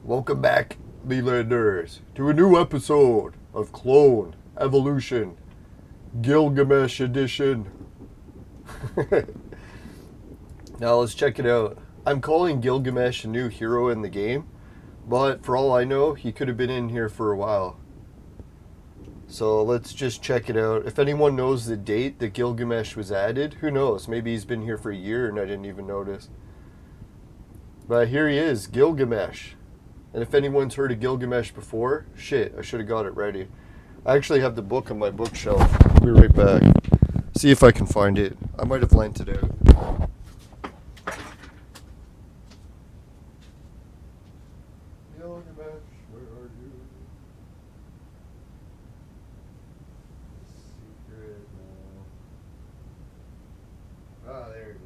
Welcome back, Lelanders, to a new episode of Clone Evolution Gilgamesh Edition. Now let's check it out. I'm calling Gilgamesh a new hero in the game, but for all I know, he could have been in here for a while. So let's just check it out. If anyone knows the date that Gilgamesh was added, who knows? Maybe he's been here for a year and I didn't even notice. But here he is, Gilgamesh. And if anyone's heard of Gilgamesh before, shit, I should have got it ready. I actually have the book on my bookshelf. I'll be right back. See if I can find it. I might have lent it out. Gilgamesh, where are you? Secret. Ah, there it is.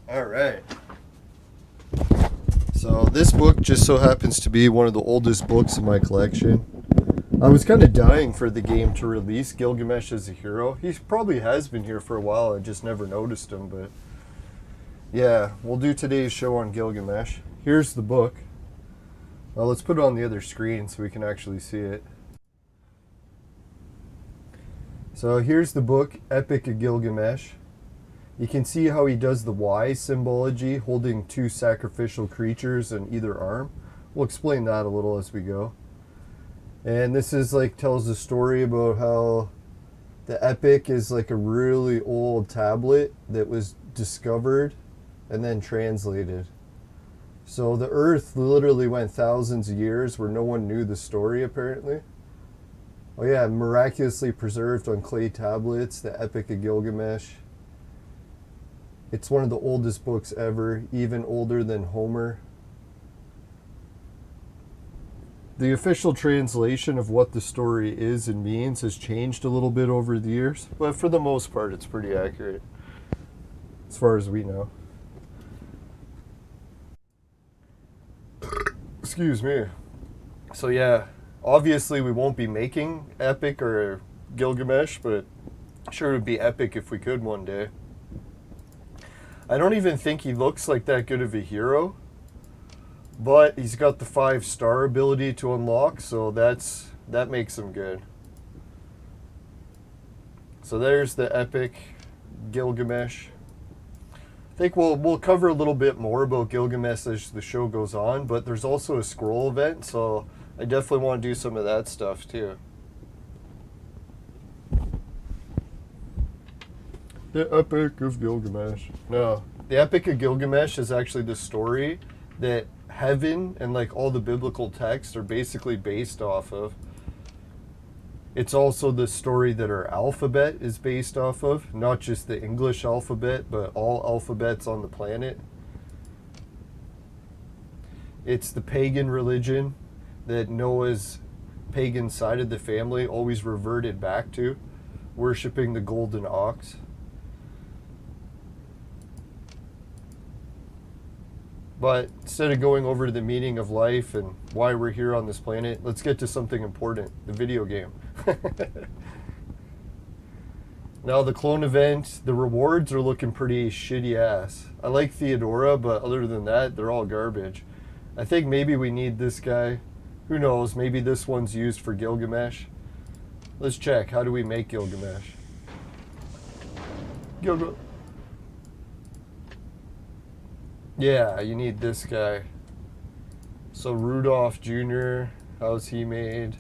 Alright. So this book just so happens to be one of the oldest books in my collection. I was kind of dying for the game to release Gilgamesh as a hero. He probably has been here for a while, I just never noticed him, but yeah, we'll do today's show on Gilgamesh. Here's the book. Well, let's put it on the other screen so we can actually see it. So here's the book, Epic of Gilgamesh. You can see how he does the Y symbology, holding two sacrificial creatures in either arm. We'll explain that a little as we go. And this is like tells a story about how the Epic is like a really old tablet that was discovered and then translated. So the Earth literally went thousands of years where no one knew the story apparently. Oh yeah, miraculously preserved on clay tablets, the Epic of Gilgamesh. It's one of the oldest books ever, even older than Homer. The official translation of what the story is and means has changed a little bit over the years, but for the most part it's pretty accurate, as far as we know. Excuse me. So yeah, obviously we won't be making Epic or Gilgamesh, but sure it would be epic if we could one day. I don't even think he looks like that good of a hero, but he's got the 5-star ability to unlock, so that makes him good. So there's the Epic Gilgamesh. I think we'll cover a little bit more about Gilgamesh as the show goes on, but there's also a scroll event, so I definitely want to do some of that stuff too. The Epic of Gilgamesh. No, the Epic of Gilgamesh is actually the story that heaven and like all the biblical texts are basically based off of. It's also the story that our alphabet is based off of, not just the English alphabet, but all alphabets on the planet. It's the pagan religion that Noah's pagan side of the family always reverted back to, worshipping the golden ox. But instead of going over to the meaning of life and why we're here on this planet, let's get to something important, the video game. Now the clone event, the rewards are looking pretty shitty ass. I like Theodora, but other than that, they're all garbage. I think maybe we need this guy. Who knows, maybe this one's used for Gilgamesh. Let's check, how do we make Gilgamesh? Yeah, you need this guy. So Rudolph Jr., how's he made?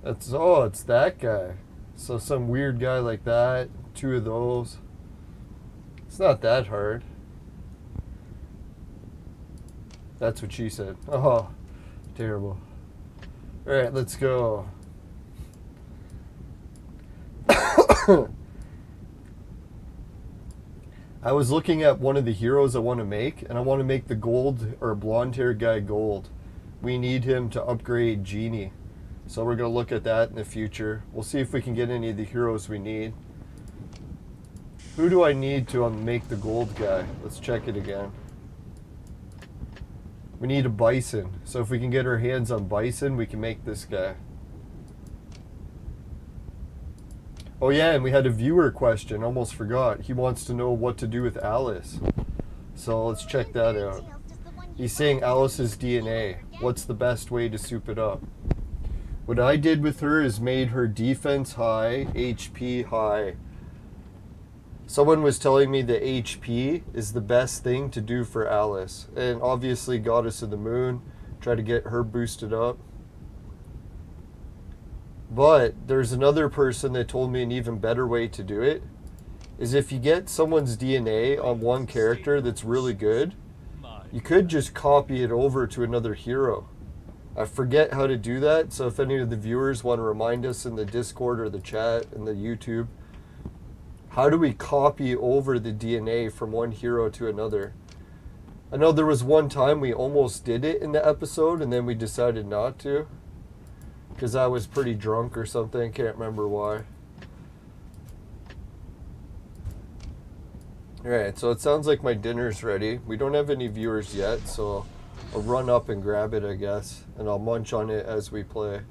It's that guy. So some weird guy like that, 2 of those. It's not that hard. That's what she said. Oh, terrible. Alright, let's go. I was looking at one of the heroes I want to make, and I want to make the gold or blonde hair guy gold. We need him to upgrade Genie. So we're going to look at that in the future. We'll see if we can get any of the heroes we need. Who do I need to make the gold guy? Let's check it again. We need a bison. So if we can get our hands on bison, we can make this guy. Oh yeah, and we had a viewer question, almost forgot. He wants to know what to do with Alice. So let's check that out. He's saying Alice's DNA. What's the best way to soup it up? What I did with her is made her defense high, HP high. Someone was telling me the HP is the best thing to do for Alice. And obviously Goddess of the Moon, try to get her boosted up. But there's another person that told me an even better way to do it is if you get someone's DNA on one character that's really good, you could just copy it over to another hero. I forget how to do that, so if any of the viewers want to remind us in the Discord or the chat and the YouTube, how do we copy over the DNA from one hero to another? I know there was one time we almost did it in the episode and then we decided not to. Because I was pretty drunk or something, can't remember why. Alright, so it sounds like my dinner's ready. We don't have any viewers yet, so I'll run up and grab it, I guess. And I'll munch on it as we play.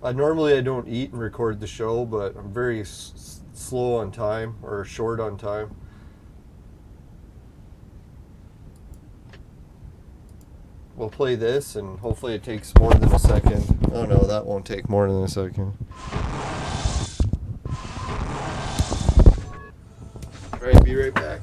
Normally I don't eat and record the show, but I'm very slow on time, or short on time. We'll play this, and hopefully it takes more than a second. Oh no, that won't take more than a second. Alright, be right back.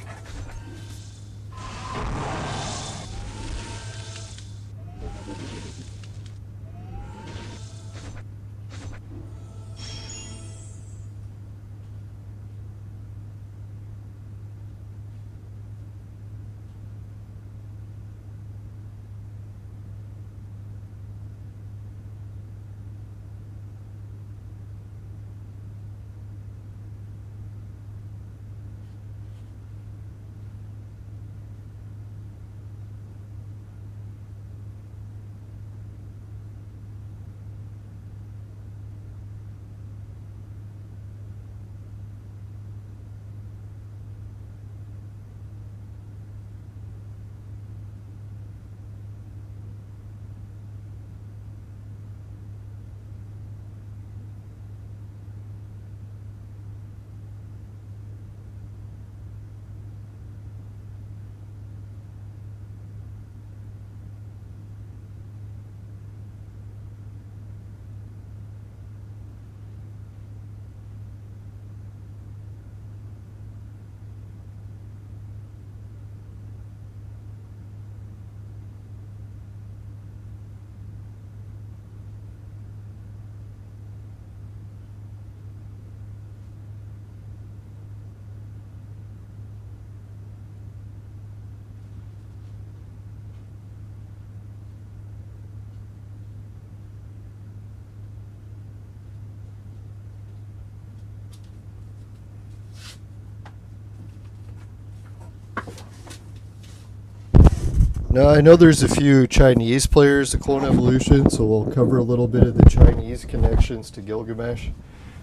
Now, I know there's a few Chinese players to Clone Evolution, so we'll cover a little bit of the Chinese connections to Gilgamesh.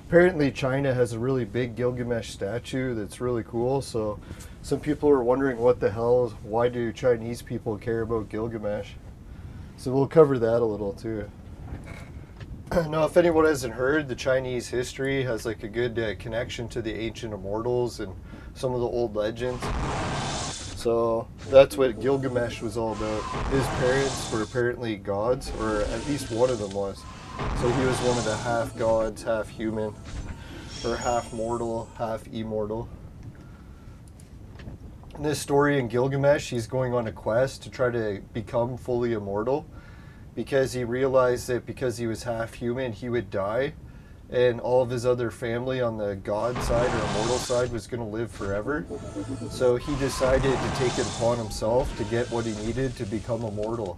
Apparently, China has a really big Gilgamesh statue that's really cool, so some people are wondering what the hell, why do Chinese people care about Gilgamesh? So we'll cover that a little too. Now, if anyone hasn't heard, the Chinese history has like a good connection to the ancient immortals and some of the old legends. So that's what Gilgamesh was all about. His parents were apparently gods, or at least one of them was. So he was one of the half gods, half human, or half mortal, half immortal. In this story in Gilgamesh, he's going on a quest to try to become fully immortal because he realized that because he was half human, he would die, and all of his other family on the god side or immortal side was going to live forever. So he decided to take it upon himself to get what he needed to become immortal.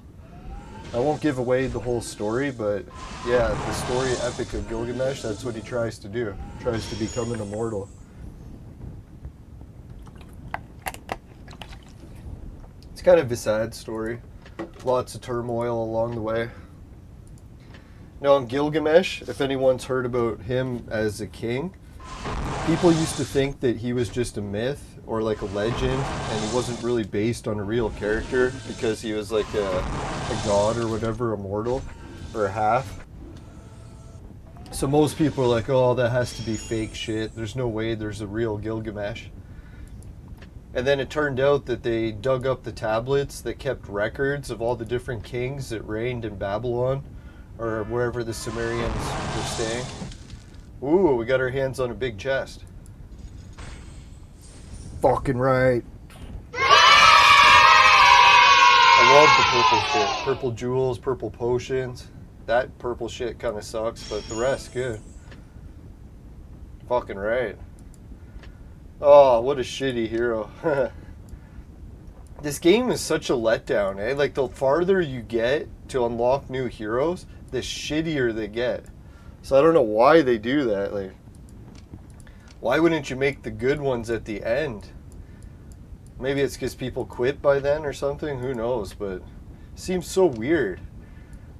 I won't give away the whole story, but yeah, the story epic of Gilgamesh, that's what he tries to do. Tries to become an immortal. It's kind of a sad story. Lots of turmoil along the way. Now in Gilgamesh, if anyone's heard about him as a king, people used to think that he was just a myth or like a legend, and he wasn't really based on a real character because he was like a god or whatever, immortal, or half. So most people are like, oh, that has to be fake shit. There's no way there's a real Gilgamesh. And then it turned out that they dug up the tablets that kept records of all the different kings that reigned in Babylon or wherever the Sumerians were staying. Ooh, we got our hands on a big chest. Fucking right. I love the purple shit. Purple jewels, purple potions. That purple shit kind of sucks, but the rest, good. Fucking right. Oh, what a shitty hero. This game is such a letdown, eh? Like, the farther you get to unlock new heroes, the shittier they get. So I don't know why they do that. Like, why wouldn't you make the good ones at the end? Maybe it's because people quit by then or something. Who knows? But it seems so weird.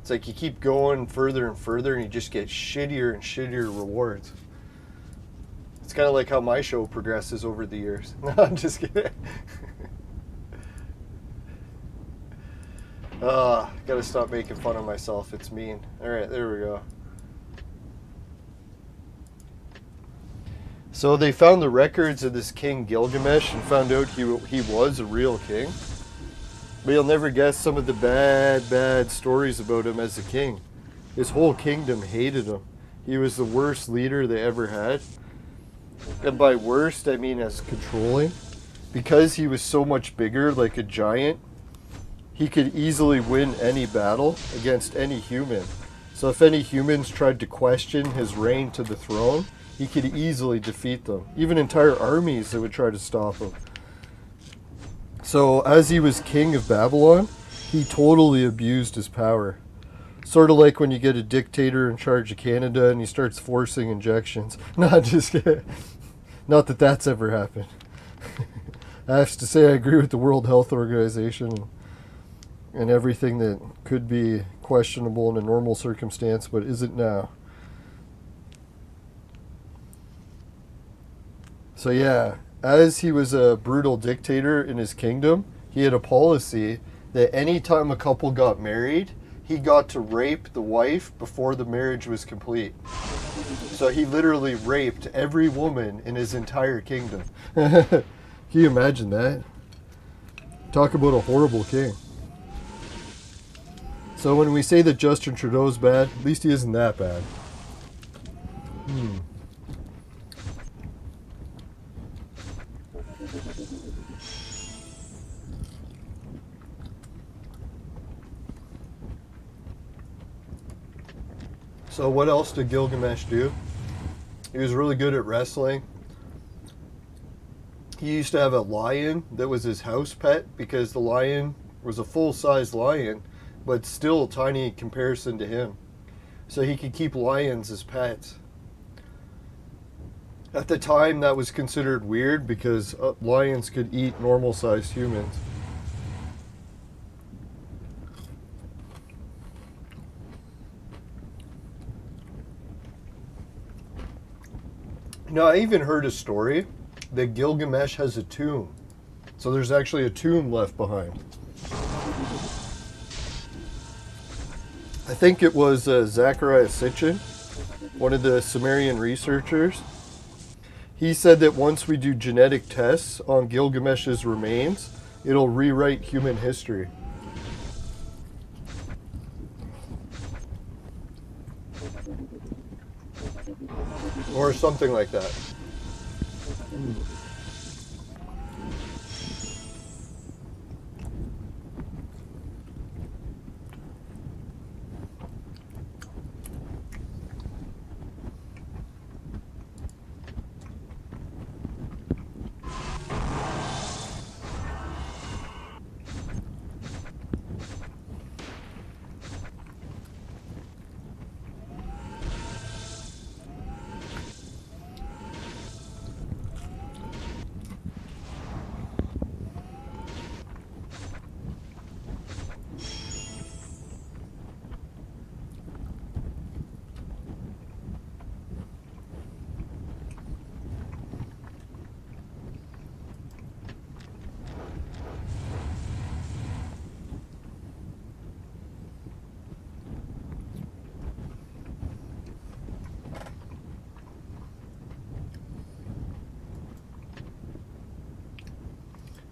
It's like you keep going further and further and you just get shittier and shittier rewards. It's kind of like how my show progresses over the years. No, I'm just kidding. Gotta stop making fun of myself. It's mean. Alright, there we go. So they found the records of this king Gilgamesh and found out he was a real king. But you'll never guess some of the bad stories about him as a king. His whole kingdom hated him. He was the worst leader they ever had. And by worst, I mean as controlling. Because he was so much bigger, like a giant, he could easily win any battle against any human. So if any humans tried to question his reign to the throne, he could easily defeat them. Even entire armies that would try to stop him. So as he was king of Babylon, he totally abused his power. Sort of like when you get a dictator in charge of Canada and he starts forcing injections. Not just kidding. Not that that's ever happened. I have to say I agree with the World Health Organization and everything that could be questionable in a normal circumstance, but isn't now. So yeah, as he was a brutal dictator in his kingdom, he had a policy that any time a couple got married, he got to rape the wife before the marriage was complete. So he literally raped every woman in his entire kingdom. Can you imagine that? Talk about a horrible king. So when we say that Justin Trudeau's bad, at least he isn't that bad. So what else did Gilgamesh do? He was really good at wrestling. He used to have a lion that was his house pet because the lion was a full-size lion, but still tiny in comparison to him. So he could keep lions as pets. At the time, that was considered weird because lions could eat normal-sized humans. Now, I even heard a story that Gilgamesh has a tomb. So there's actually a tomb left behind. I think it was Zachariah Sitchin, one of the Sumerian researchers. He said that once we do genetic tests on Gilgamesh's remains, it'll rewrite human history. Or something like that.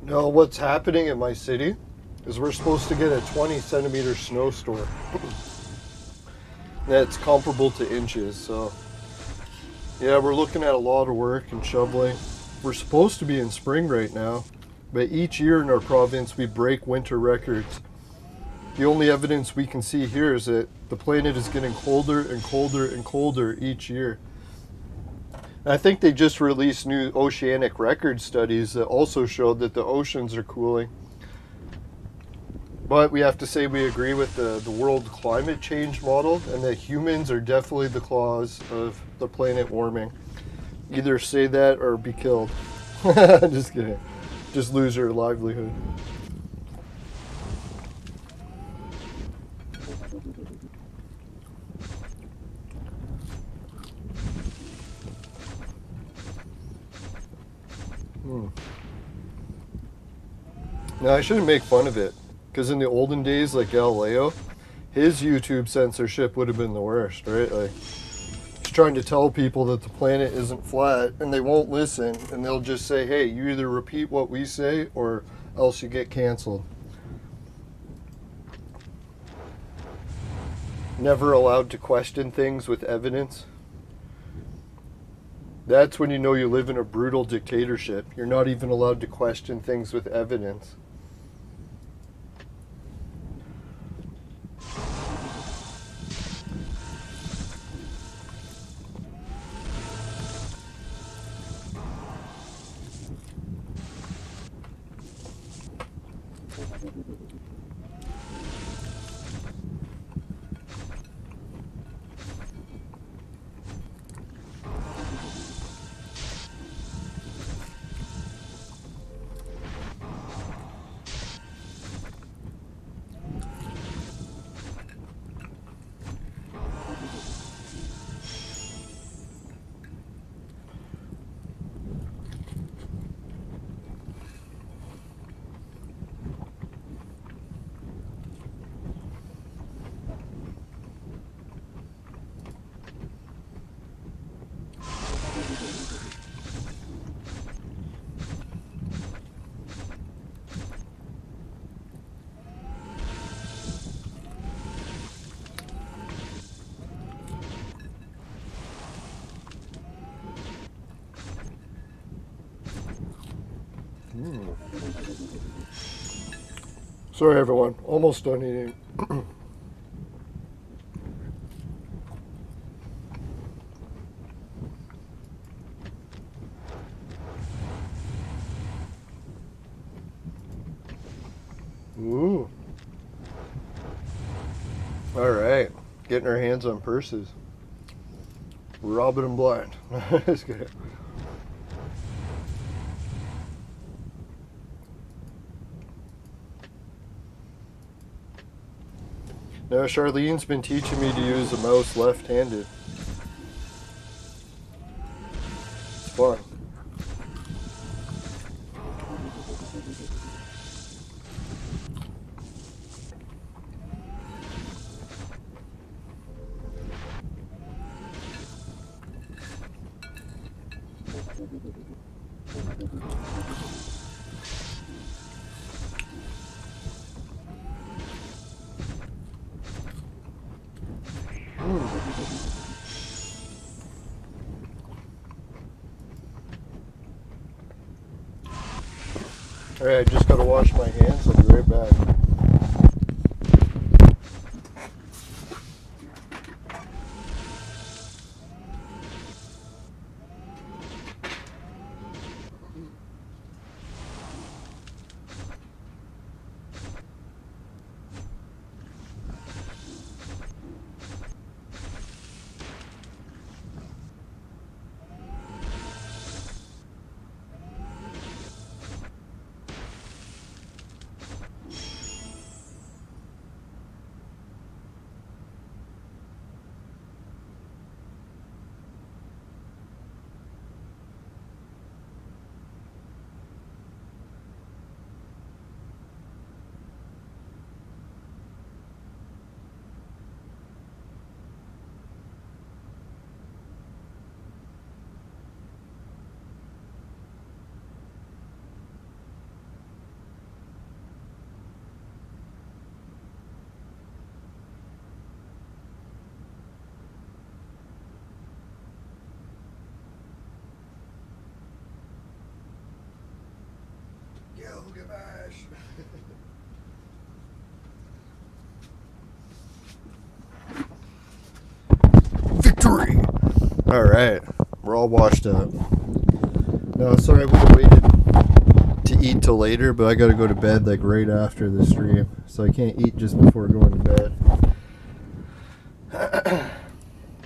No, what's happening in my city is we're supposed to get a 20 centimeter snowstorm. That's comparable to inches, so yeah, we're looking at a lot of work and shoveling. We're supposed to be in spring right now, but each year in our province we break winter records. The only evidence we can see here is that the planet is getting colder and colder and colder each year. And I think they just released new oceanic record studies that also showed that the oceans are cooling. But we have to say we agree with the world climate change model, and that humans are definitely the cause of the planet warming. Either say that or be killed. Just kidding. Just lose your livelihood. Now, I shouldn't make fun of it, because in the olden days, like Galileo, his YouTube censorship would have been the worst, right? Like, he's trying to tell people that the planet isn't flat, and they won't listen, and they'll just say, hey, you either repeat what we say, or else you get canceled. Never allowed to question things with evidence. That's when you know you live in a brutal dictatorship. You're not even allowed to question things with evidence. Sorry everyone, almost done eating. Ooh. Alright, getting our hands on purses. Robbing them blind. Just kidding. Now Charlene's been teaching me to use the mouse left-handed. It's fun. Alright, I just gotta wash my hands. I'll be right back. Gilgamesh. Victory! Alright, we're all washed up. No, sorry, I would have waited to eat till later, but I gotta go to bed like right after the stream, so I can't eat just before going to bed.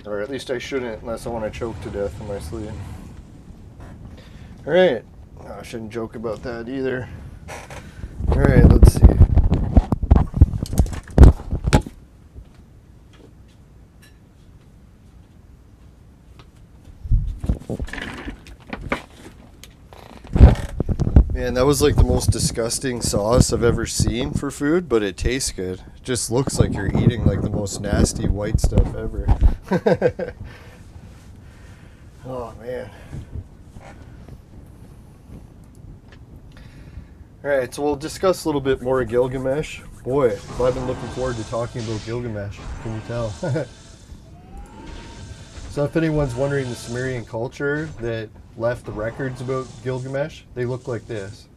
Or at least I shouldn't, unless I want to choke to death in my sleep. Alright, I shouldn't joke about that either. Alright, let's see. Man, that was like the most disgusting sauce I've ever seen for food, but it tastes good. It just looks like you're eating like the most nasty white stuff ever. Oh, man. Alright, so we'll discuss a little bit more of Gilgamesh. Boy, I've been looking forward to talking about Gilgamesh. Can you tell? So if anyone's wondering the Sumerian culture that left the records about Gilgamesh, they look like this.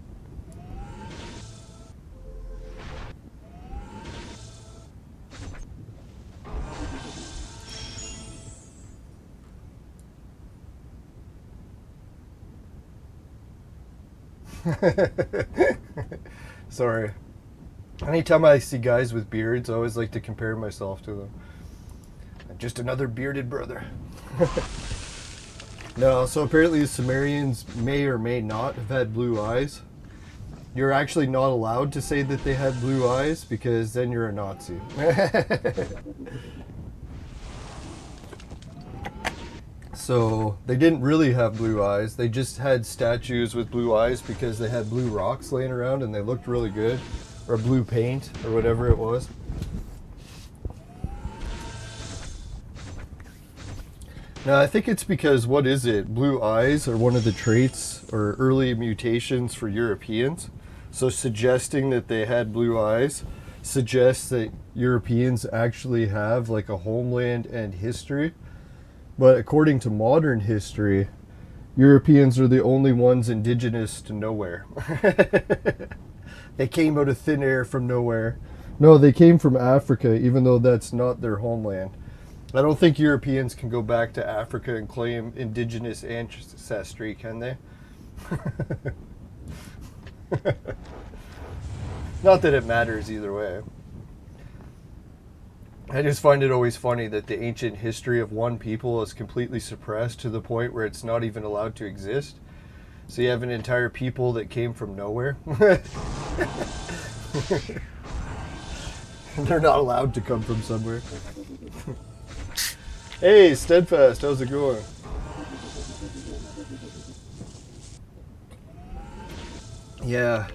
Sorry. Anytime I see guys with beards, I always like to compare myself to them. Just another bearded brother. No, so apparently the Sumerians may or may not have had blue eyes. You're actually not allowed to say that they had blue eyes because then you're a Nazi. So they didn't really have blue eyes. They just had statues with blue eyes because they had blue rocks laying around and they looked really good. Or blue paint or whatever it was. Now, I think it's because, what is it? Blue eyes are one of the traits or early mutations for Europeans. So suggesting that they had blue eyes suggests that Europeans actually have like a homeland and history. But according to modern history, Europeans are the only ones indigenous to nowhere. They came out of thin air from nowhere. No, they came from Africa, even though that's not their homeland. I don't think Europeans can go back to Africa and claim indigenous ancestry, can they? Not that it matters either way. I just find it always funny that the ancient history of one people is completely suppressed to the point where it's not even allowed to exist. So you have an entire people that came from nowhere. They're not allowed to come from somewhere. Hey, Steadfast, how's it going? Yeah.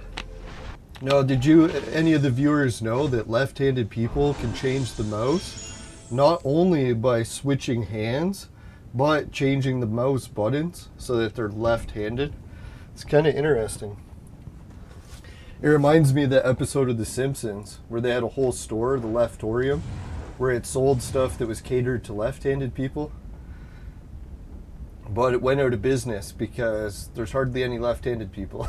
No, did any of the viewers know that left-handed people can change the mouse? Not only by switching hands, but changing the mouse buttons so that they're left-handed. It's kind of interesting. It reminds me of the episode of The Simpsons where they had a whole store, the Leftorium, where it sold stuff that was catered to left-handed people. But it went out of business because there's hardly any left-handed people.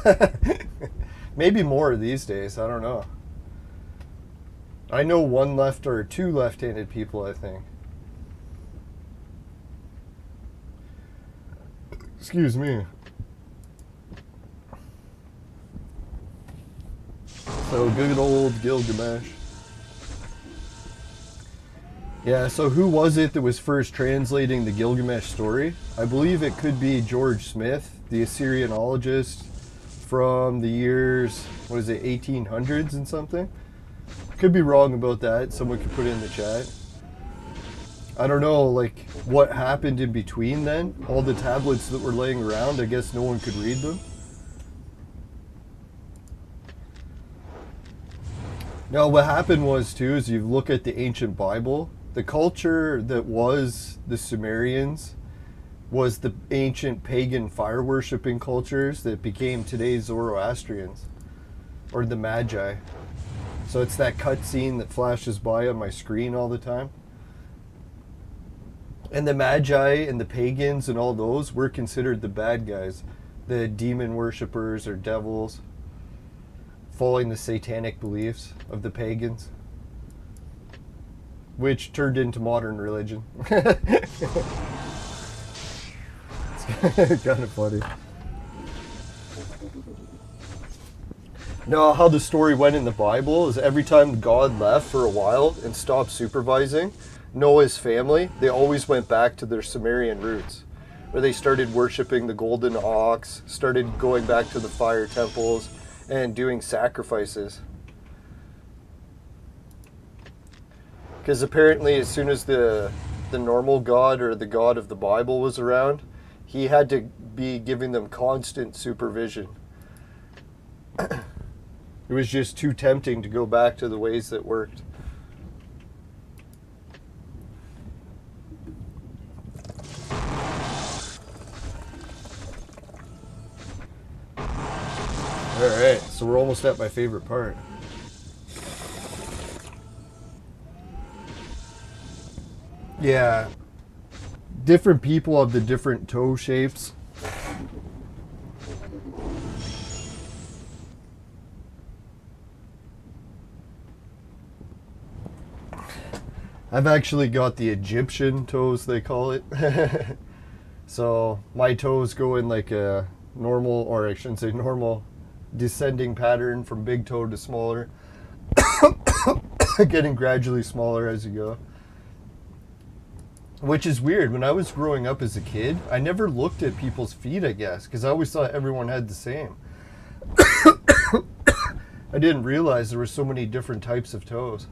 Maybe more these days, I don't know. I know one left or two left-handed people, I think. Excuse me. So good old Gilgamesh. Yeah, so who was it that was first translating the Gilgamesh story? I believe it could be George Smith, the Assyrianologist from the years, 1800s and something? Could be wrong about that. Someone could put it in the chat. I don't know, like, what happened in between then? All the tablets that were laying around, I guess no one could read them. No, what happened was, too, is you look at the ancient Bible, the culture that was the Sumerians was the ancient pagan fire-worshipping cultures that became today's Zoroastrians, or the Magi. So it's that cutscene that flashes by on my screen all the time. And the Magi and the pagans and all those were considered the bad guys, the demon worshippers or devils. following the satanic beliefs of the pagans, which turned into modern religion. It's kind of funny. Now, how the story went in the Bible is every time God left for a while and stopped supervising Noah's family, they always went back to their Sumerian roots, where they started worshiping the golden ox, started going back to the fire temples, and doing sacrifices. Because apparently as soon as the normal God or the God of the Bible was around, he had to be giving them constant supervision. It was just too tempting to go back to the ways that worked. Alright, so we're almost at my favorite part. Yeah. Different people have the different toe shapes. I've actually got the Egyptian toes, they call it. So my toes go in like a normal, or I shouldn't say normal, descending pattern from big toe to smaller. Getting gradually smaller as you go. Which is weird. When I was growing up as a kid, I never looked at people's feet, I guess, because I always thought everyone had the same. I didn't realize there were so many different types of toes.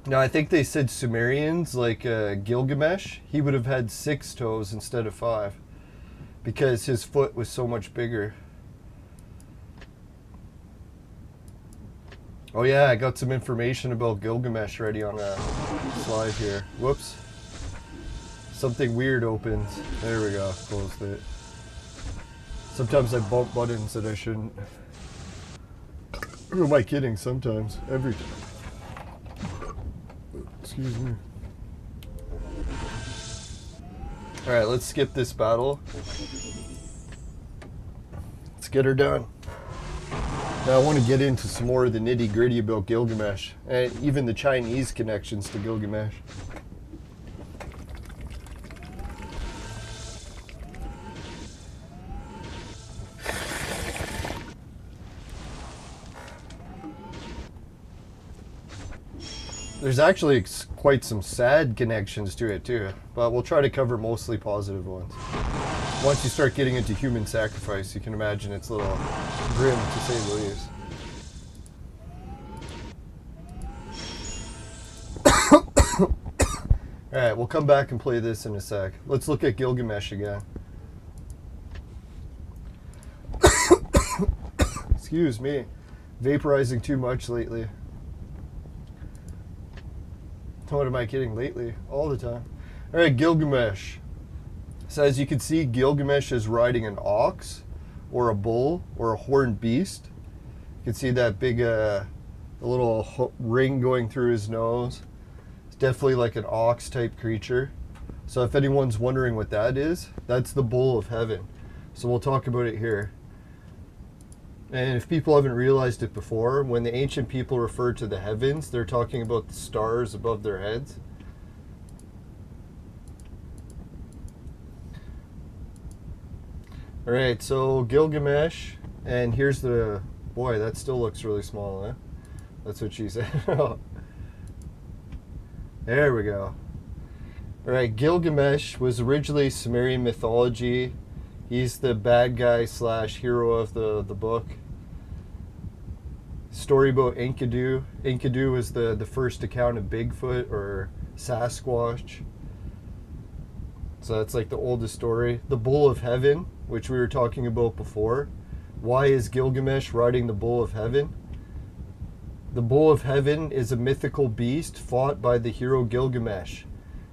Now, I think they said Sumerians, like Gilgamesh, he would have had 6 toes instead of 5, because his foot was so much bigger. Oh yeah, I got some information about Gilgamesh ready on a slide here. Whoops. Something weird opens. There we go, closed it. Sometimes I bump buttons that I shouldn't. Who am I kidding? Sometimes. Every time. Excuse me. Alright, let's skip this battle. Let's get her done. Now I want to get into some more of the nitty gritty about Gilgamesh, and even the Chinese connections to Gilgamesh. There's actually quite some sad connections to it too, but we'll try to cover mostly positive ones. Once you start getting into human sacrifice, you can imagine it's a little grim to say the least. Alright, we'll come back and play this in a sec. Let's look at Gilgamesh again. Excuse me. Vaporizing too much lately. What am I kidding? Lately? All the time. Alright, Gilgamesh. So as you can see, Gilgamesh is riding an ox, or a bull, or a horned beast. You can see that big, little ring going through his nose. It's definitely like an ox type creature. So if anyone's wondering what that is, that's the bull of heaven. So we'll talk about it here. And if people haven't realized it before, when the ancient people refer to the heavens, they're talking about the stars above their heads. Alright, so Gilgamesh, and here's the... Boy, that still looks really small, eh? That's what she said. There we go. Alright, Gilgamesh was originally Sumerian mythology. He's the bad guy slash hero of the book. Story about Enkidu. Enkidu was the first account of Bigfoot or Sasquatch. So that's like the oldest story. The Bull of Heaven, which we were talking about before. Why is Gilgamesh riding the Bull of Heaven? The Bull of Heaven is a mythical beast fought by the hero Gilgamesh.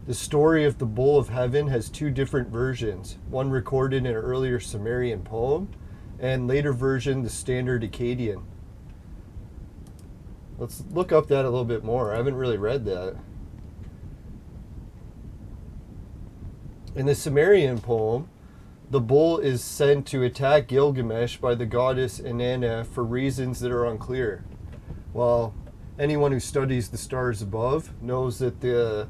The story of the Bull of Heaven has 2 different versions. One recorded in an earlier Sumerian poem, and later version, the standard Akkadian. Let's look up that a little bit more. I haven't really read that. In the Sumerian poem, The bull is sent to attack Gilgamesh by the goddess Inanna for reasons that are unclear. Well, anyone who studies the stars above knows that the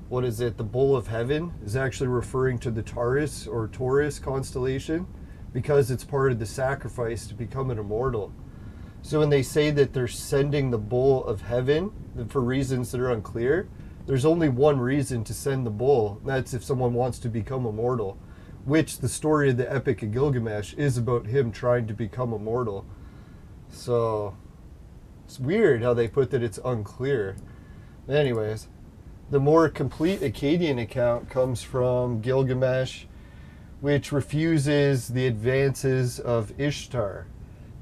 bull of heaven is actually referring to the Taurus constellation, because it's part of the sacrifice to become an immortal. So when they say that they're sending the bull of heaven for reasons that are unclear, there's only one reason to send the bull, and that's if someone wants to become immortal, which the story of the Epic of Gilgamesh is about him trying to become immortal. So it's weird how they put that it's unclear. Anyways, the more complete Akkadian account comes from Gilgamesh, which refuses the advances of Ishtar,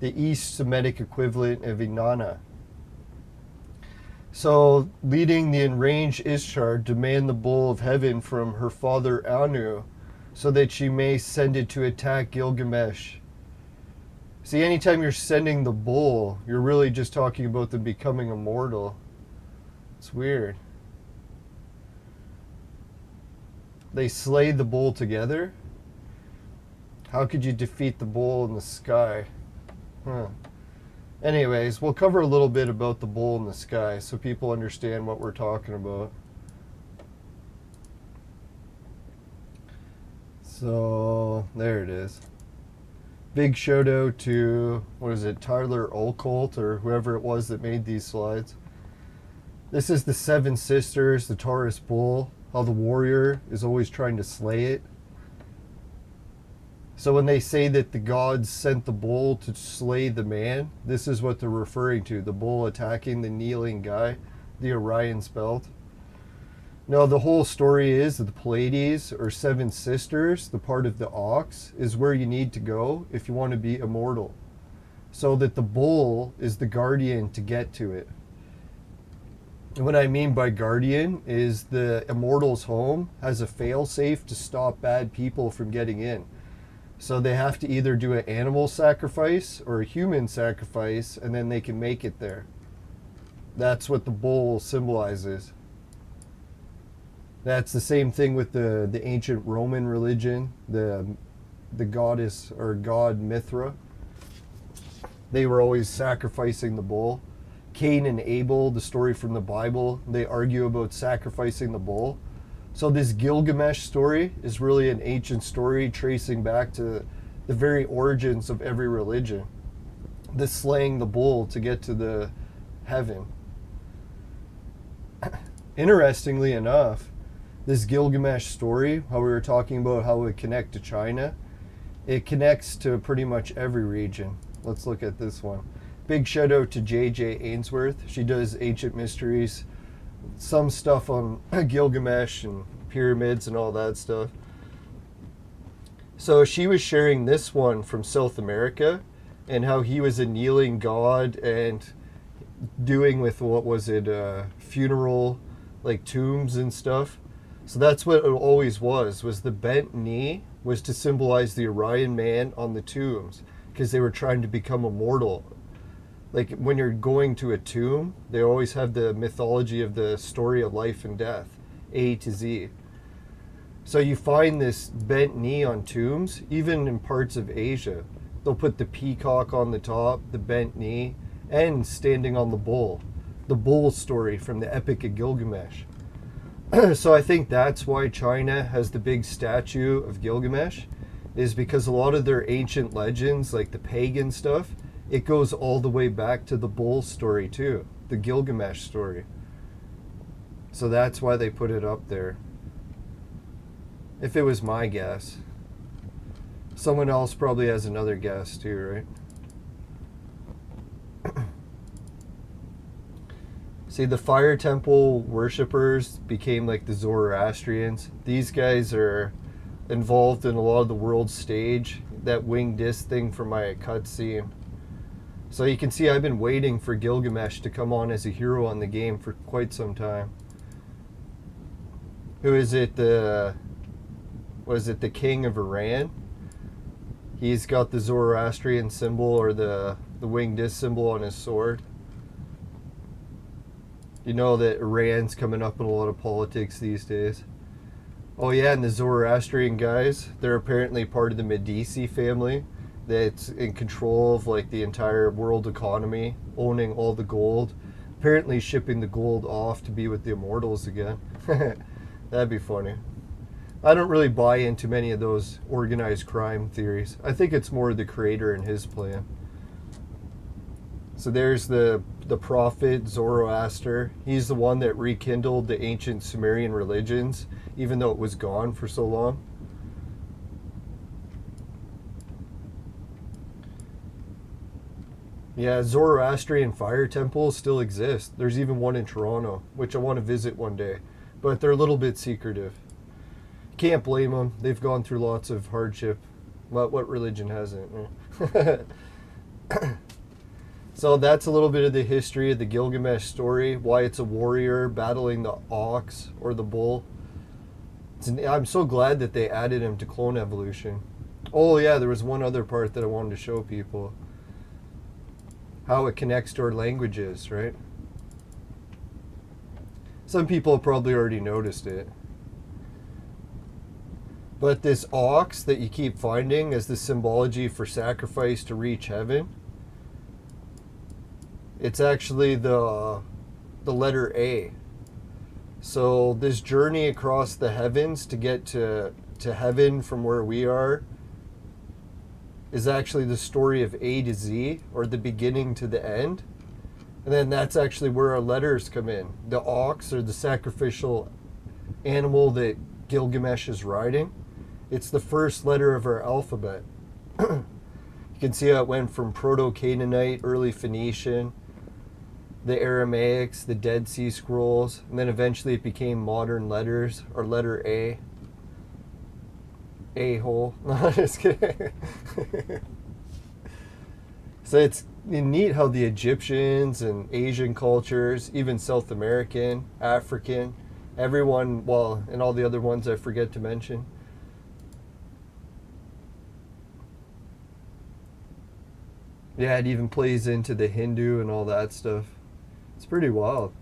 the East Semitic equivalent of Inanna. So, leading the enraged Ishtar demand the bull of heaven from her father Anu, so that she may send it to attack Gilgamesh. See, anytime you're sending the bull, you're really just talking about them becoming immortal. It's weird. They slay the bull together? How could you defeat the bull in the sky? Huh. Anyways, we'll cover a little bit about the bull in the sky so people understand what we're talking about. So, there it is. Big shout out to, Tyler Olcolt, or whoever it was that made these slides. This is the Seven Sisters, the Taurus bull, how the warrior is always trying to slay it. So when they say that the gods sent the bull to slay the man, this is what they're referring to, the bull attacking the kneeling guy, the Orion's belt. Now the whole story is that the Pleiades, or Seven Sisters, the part of the ox, is where you need to go if you want to be immortal. So that the bull is the guardian to get to it. And what I mean by guardian is the immortal's home has a fail-safe to stop bad people from getting in. So they have to either do an animal sacrifice or a human sacrifice, and then they can make it there. That's what the bull symbolizes. That's the same thing with the ancient Roman religion, the goddess or god Mithra. They were always sacrificing the bull. Cain and Abel, the story from the Bible, they argue about sacrificing the bull. So this Gilgamesh story is really an ancient story tracing back to the very origins of every religion. The slaying the bull to get to the heaven. Interestingly enough, this Gilgamesh story, how we were talking about how it would connect to China, it connects to pretty much every region. Let's look at this one. Big shout out to JJ Ainsworth. She does ancient mysteries, some stuff on Gilgamesh and pyramids and all that stuff. So she was sharing this one from South America and how he was a kneeling god and doing with, funeral, like tombs and stuff. So that's what it always was the bent knee was to symbolize the Orion man on the tombs, because they were trying to become immortal. Like when you're going to a tomb, they always have the mythology of the story of life and death, A to Z. So you find this bent knee on tombs, even in parts of Asia. They'll put the peacock on the top, the bent knee, and standing on the bull story from the Epic of Gilgamesh. So I think that's why China has the big statue of Gilgamesh, is because a lot of their ancient legends, like the pagan stuff, it goes all the way back to the bull story too, the Gilgamesh story. So that's why they put it up there. If it was my guess. Someone else probably has another guess too, right? See, the fire temple worshippers became like the Zoroastrians. These guys are involved in a lot of the world stage, that winged disc thing from my cutscene. So you can see I've been waiting for Gilgamesh to come on as a hero on the game for quite some time. Who is it? Was it the king of Iran? He's got the Zoroastrian symbol, or the winged disc symbol on his sword. You know that Iran's coming up in a lot of politics these days. Oh yeah, and the Zoroastrian guys, they're apparently part of the Medici family that's in control of like the entire world economy, owning all the gold, apparently shipping the gold off to be with the immortals again. That'd be funny. I don't really buy into many of those organized crime theories. I think it's more the creator and his plan. So there's the prophet Zoroaster. He's the one that rekindled the ancient Sumerian religions, even though it was gone for so long. Yeah, Zoroastrian fire temples still exist. There's even one in Toronto, which I want to visit one day, but they're a little bit secretive. Can't blame them. They've gone through lots of hardship. What religion hasn't? So that's a little bit of the history of the Gilgamesh story, why it's a warrior battling the ox or the bull. I'm so glad that they added him to clone evolution. Oh yeah, there was one other part that I wanted to show people. How it connects to our languages, right? Some people have probably already noticed it. But this ox that you keep finding as the symbology for sacrifice to reach heaven, it's actually the letter A. So this journey across the heavens to get to heaven from where we are is actually the story of A to Z, or the beginning to the end. And then that's actually where our letters come in. The ox, or the sacrificial animal that Gilgamesh is riding, it's the first letter of our alphabet. You can see how it went from Proto-Canaanite, early Phoenician, the Aramaics, the Dead Sea Scrolls, and then eventually it became modern letters, or letter A. A-hole. No, just kidding. So it's neat how the Egyptians and Asian cultures, even South American, African, everyone, well, and all the other ones I forget to mention. Yeah, it even plays into the Hindu and all that stuff. It's pretty wild.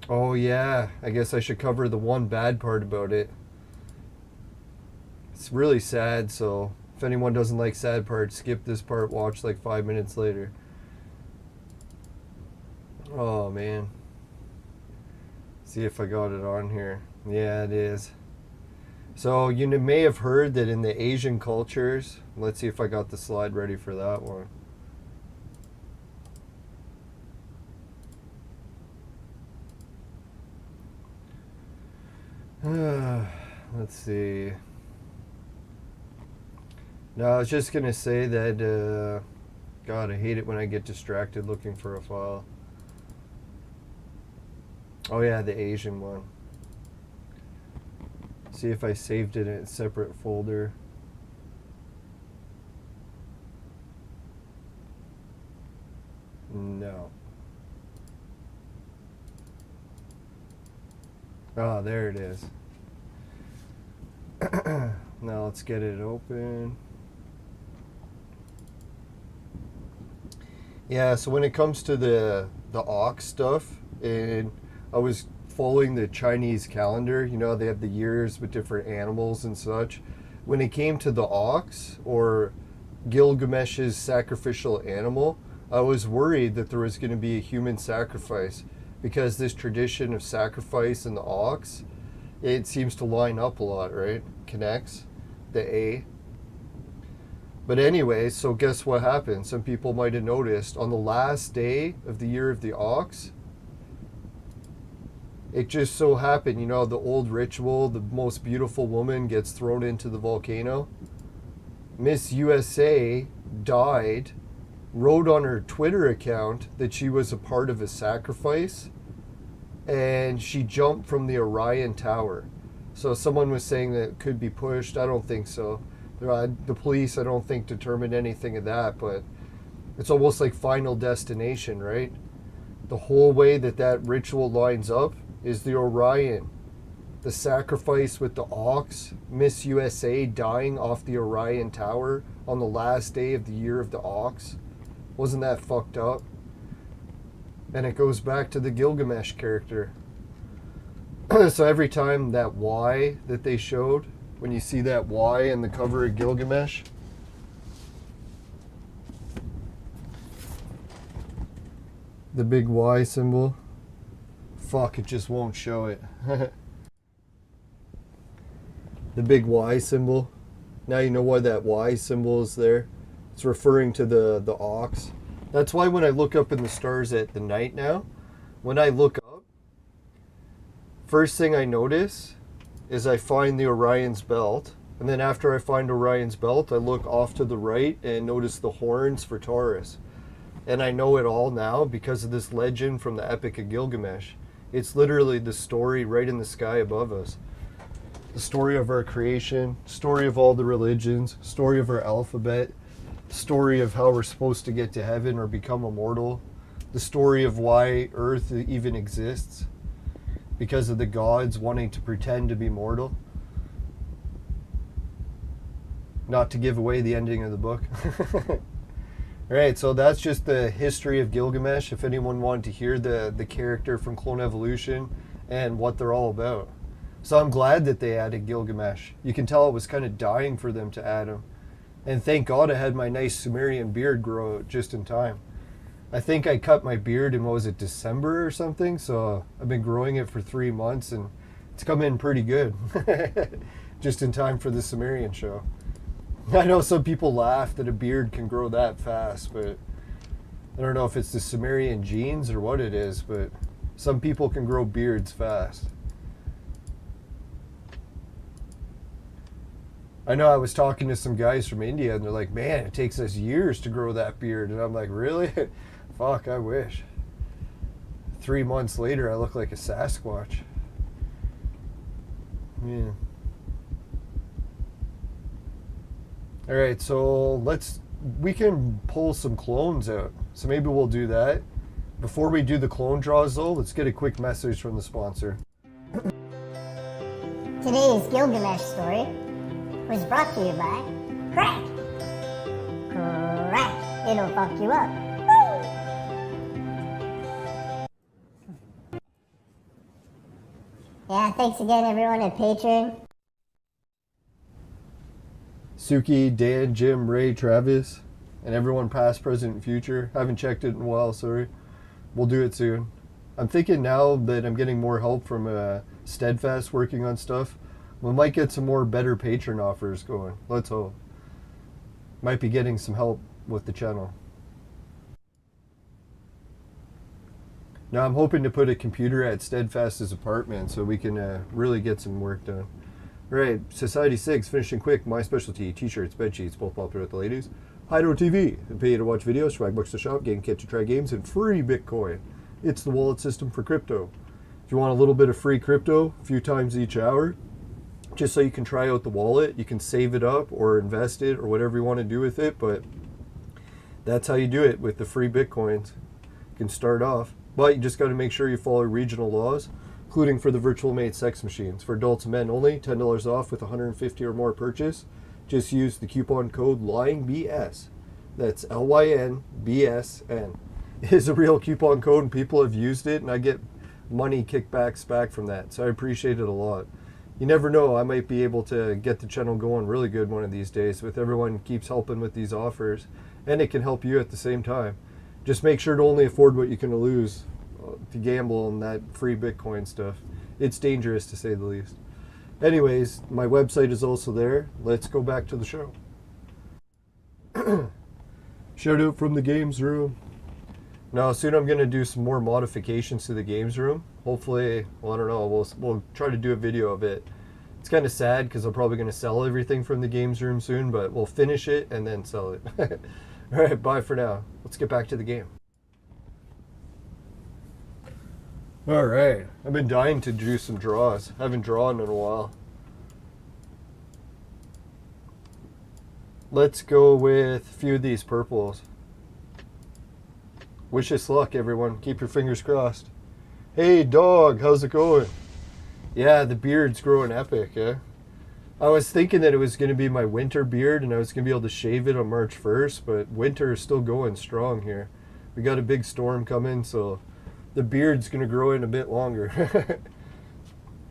Oh yeah, I guess I should cover the one bad part about it. It's really sad, so if anyone doesn't like sad parts, skip this part, watch like 5 minutes later. Oh man. See if I got it on here. Yeah, it is. So you may have heard that in the Asian cultures, let's see if I got the slide ready for that one. Let's see. No, I was just going to say that, God, I hate it when I get distracted looking for a file. Oh yeah, the Asian one. See if I saved it in a separate folder. No. Oh, there it is. Now let's get it open. Yeah, so when it comes to the ox stuff, and I was following the Chinese calendar, you know, they have the years with different animals and such. When it came to the ox, or Gilgamesh's sacrificial animal, I was worried that there was going to be a human sacrifice, because this tradition of sacrifice in the ox, it seems to line up a lot, right? Connects the A. But anyway, so guess what happened? Some people might have noticed on the last day of the year of the ox, it just so happened, you know, the old ritual, the most beautiful woman gets thrown into the volcano. Miss USA died, wrote on her Twitter account that she was a part of a sacrifice, and she jumped from the Orion Tower. So someone was saying that it could be pushed. I don't think so. The police, I don't think, determined anything of that, but it's almost like Final Destination, right? The whole way that ritual lines up is the Orion. The sacrifice with the ox, Miss USA dying off the Orion Tower on the last day of the year of the ox. Wasn't that fucked up? And it goes back to the Gilgamesh character. So every time that Y that they showed, when you see that Y in the cover of Gilgamesh, the big Y symbol, fuck, it just won't show it. The big Y symbol. Now you know why that Y symbol is there. It's referring to the ox. That's why when I look up in the stars at the night now, when I look up, first thing I notice is I find the Orion's belt. And then after I find Orion's belt, I look off to the right and notice the horns for Taurus. And I know it all now because of this legend from the Epic of Gilgamesh. It's literally the story right in the sky above us. The story of our creation, story of all the religions, story of our alphabet, story of how we're supposed to get to heaven or become immortal, the story of why Earth even exists, because of the gods wanting to pretend to be mortal. Not to give away the ending of the book. Alright, so that's just the history of Gilgamesh, if anyone wanted to hear the character from Clone Evolution and what they're all about. So I'm glad that they added Gilgamesh. You can tell it was kind of dying for them to add him. And thank God I had my nice Sumerian beard grow out just in time. I think I cut my beard in, what was it, December or something? So I've been growing it for 3 months and it's come in pretty good. Just in time for the Sumerian show. I know some people laugh that a beard can grow that fast, but I don't know if it's the Sumerian genes or what it is, but some people can grow beards fast. I know I was talking to some guys from India and they're like, man, it takes us years to grow that beard. And I'm like, really? Fuck, I wish. 3 months later, I look like a Sasquatch. Yeah. All right, so we can pull some clones out. So maybe we'll do that. Before we do the clone draws though, let's get a quick message from the sponsor. Today's Gilgamesh story was brought to you by Crunk. Crunk, it'll fuck you up. Yeah, thanks again everyone at Patreon. Suki, Dan, Jim, Ray, Travis, and everyone past, present, and future. Haven't checked it in a while, sorry. We'll do it soon. I'm thinking now that I'm getting more help from Steadfast working on stuff, we might get some more better patron offers going. Let's hope. Might be getting some help with the channel. Now I'm hoping to put a computer at Steadfast's apartment so we can really get some work done. Right, Society 6, finishing quick, my specialty, t-shirts, bed sheets, both popular with the ladies. Hydro TV, pay to watch videos, swag books to shop, GameKit to try games, and free Bitcoin. It's the wallet system for crypto. If you want a little bit of free crypto, a few times each hour, just so you can try out the wallet, you can save it up or invest it or whatever you want to do with it, but that's how you do it with the free Bitcoins. You can start off, but you just got to make sure you follow regional laws, including for the virtual made sex machines. For adults and men only, $10 off with 150 or more purchase. Just use the coupon code LYNBS. That's LYNBSN. It is a real coupon code and people have used it and I get money kickbacks back from that. So I appreciate it a lot. You never know, I might be able to get the channel going really good one of these days with everyone keeps helping with these offers, and it can help you at the same time. Just make sure to only afford what you can lose to gamble on that free Bitcoin stuff. It's dangerous to say the least. Anyways, my website is also there. Let's go back to the show. Shout out from the games room. Now soon I'm going to do some more modifications to the games room. Hopefully, well, I don't know, we'll try to do a video of it. It's kind of sad because I'm probably going to sell everything from the games room soon, but we'll finish it and then sell it. Alright, bye for now. Let's get back to the game. Alright, I've been dying to do some draws. I haven't drawn in a while. Let's go with a few of these purples. Wish us luck, everyone. Keep your fingers crossed. Hey, dog, how's it going? Yeah, the beard's growing epic, yeah? I was thinking that it was going to be my winter beard and I was going to be able to shave it on March 1st, but winter is still going strong here. We got a big storm coming, so the beard's going to grow in a bit longer.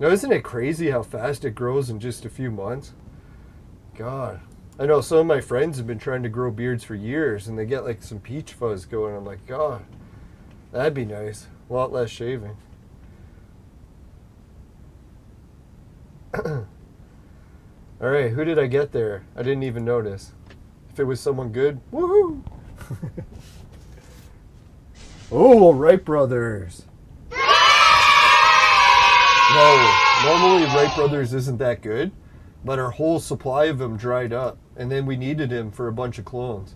Now, isn't it crazy how fast it grows in just a few months? God. I know some of my friends have been trying to grow beards for years, and they get like some peach fuzz going. I'm like, God, that'd be nice. A lot less shaving. Alright, who did I get there? I didn't even notice. If it was someone good, woohoo! Oh, Wright Brothers! No, normally Wright Brothers isn't that good, but our whole supply of them dried up, and then we needed him for a bunch of clones.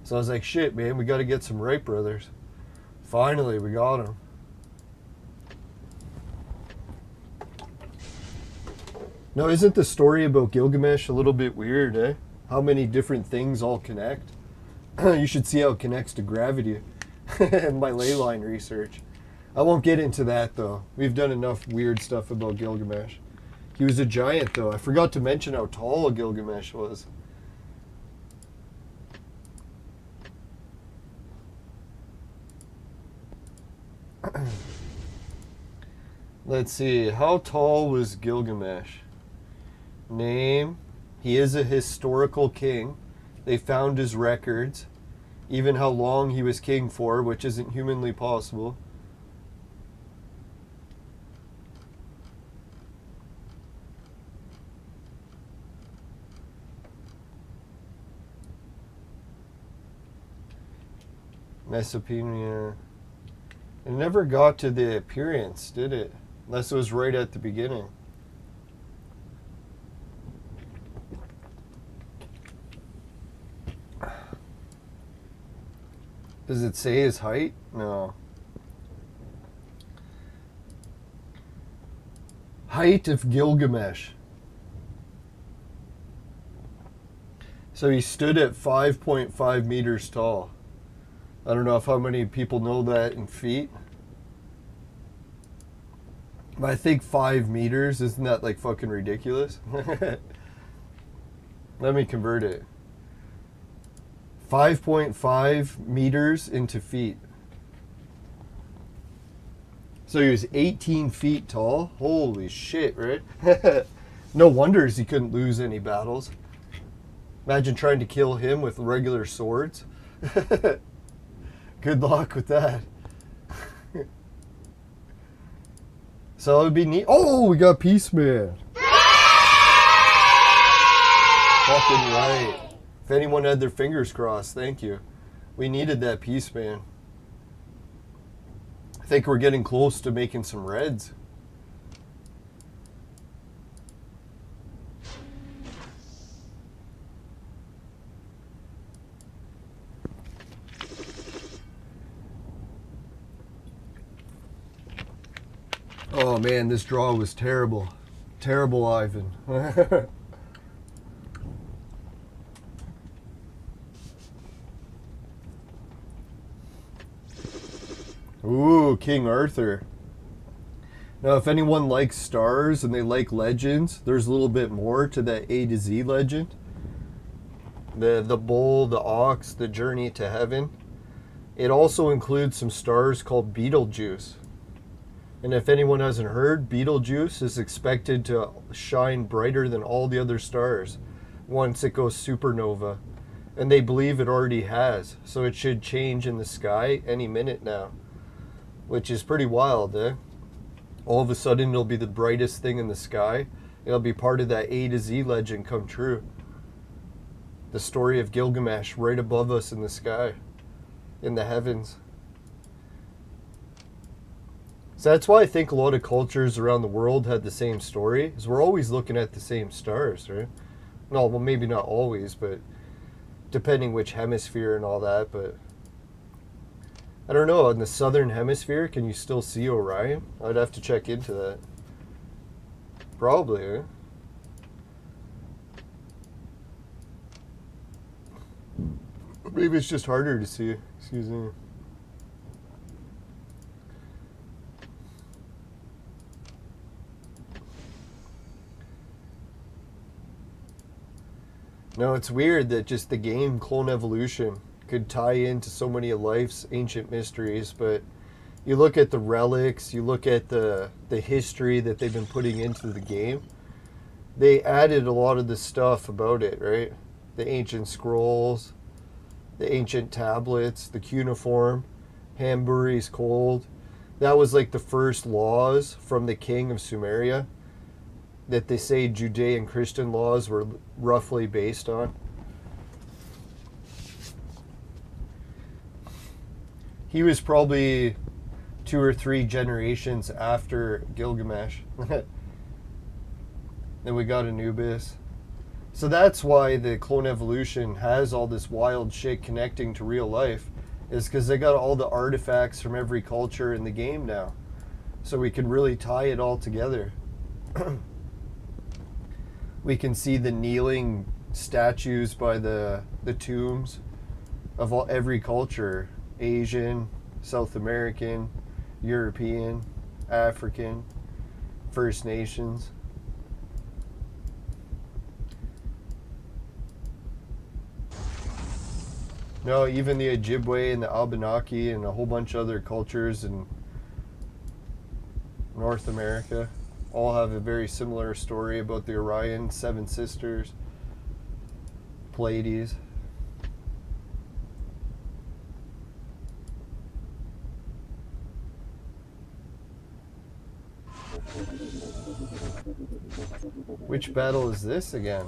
So I was like, shit, man, we gotta get some Wright Brothers. Finally, we got them. Now, isn't the story about Gilgamesh a little bit weird, eh? How many different things all connect? You should see how it connects to gravity and my ley line research. I won't get into that, though. We've done enough weird stuff about Gilgamesh. He was a giant, though. I forgot to mention how tall Gilgamesh was. Let's see. How tall was Gilgamesh? Name. He is a historical king. They found his records. Even how long he was king for, which isn't humanly possible. Mesopotamia. It never got to the appearance, did it? Unless it was right at the beginning. Does it say his height? No. Height of Gilgamesh. So he stood at 5.5 meters tall. I don't know if how many people know that in feet. But I think 5 meters, isn't that like fucking ridiculous? Let me convert it. 5.5 meters into feet. So he was 18 feet tall. Holy shit, right? No wonders he couldn't lose any battles. Imagine trying to kill him with regular swords. Good luck with that. So it would be neat. Oh, we got Peaceman. Fucking right. If anyone had their fingers crossed, thank you. We needed that Peaceman. I think we're getting close to making some reds. Oh man, this draw was terrible. Terrible, Ivan. Ooh, King Arthur. Now, if anyone likes stars and they like legends, there's a little bit more to that A to Z legend. The bull, the ox, the journey to heaven. It also includes some stars called Betelgeuse. And if anyone hasn't heard, Betelgeuse is expected to shine brighter than all the other stars once it goes supernova. And they believe it already has, so it should change in the sky any minute now. Which is pretty wild, eh? All of a sudden it'll be the brightest thing in the sky. It'll be part of that A to Z legend come true. The story of Gilgamesh right above us in the sky, in the heavens. So that's why I think a lot of cultures around the world had the same story, is we're always looking at the same stars, right? No, well, maybe not always, but depending which hemisphere and all that, but I don't know, in the southern hemisphere, can you still see Orion? I'd have to check into that. Probably, eh? Maybe it's just harder to see. Excuse me. No, it's weird that just the game Clone Evolution could tie into so many of life's ancient mysteries, but You look at the relics, you look at the history that they've been putting into the game. They added a lot of the stuff about it, right? The ancient scrolls, the ancient tablets, the cuneiform, Hamburi's cold. That was like the first laws from the king of Sumeria that they say Judean Christian laws were roughly based on. He was probably 2 or 3 generations after Gilgamesh. Then we got Anubis. So that's why the clone evolution has all this wild shit connecting to real life, is because they got all the artifacts from every culture in the game now. So we can really tie it all together. We can see the kneeling statues by the tombs of every culture. Asian, South American, European, African, First Nations. No, even the Ojibwe and the Abenaki and a whole bunch of other cultures in North America all have a very similar story about the Orion, 7 sisters, Pleiades. Which battle is this again?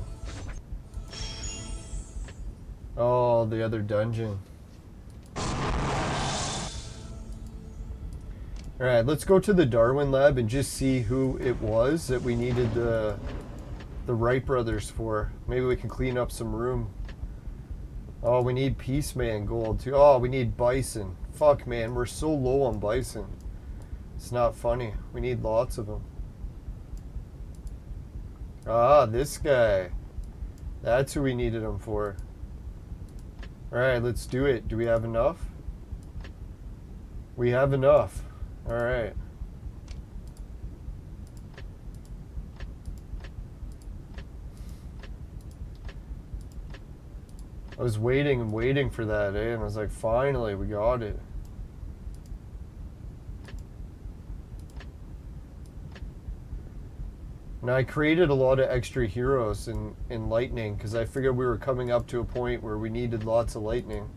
Oh, the other dungeon. Alright, let's go to the Darwin lab and just see who it was that we needed the Wright brothers for. Maybe we can clean up some room. Oh, we need Peaceman gold too. Oh, we need bison. Fuck, man, we're so low on bison. It's not funny. We need lots of them. Ah, this guy. That's who we needed him for. Alright, let's do it. Do we have enough? We have enough. Alright. I was waiting and waiting for that, eh? And I was like, finally, we got it. And I created a lot of extra heroes in lightning because I figured we were coming up to a point where we needed lots of lightning.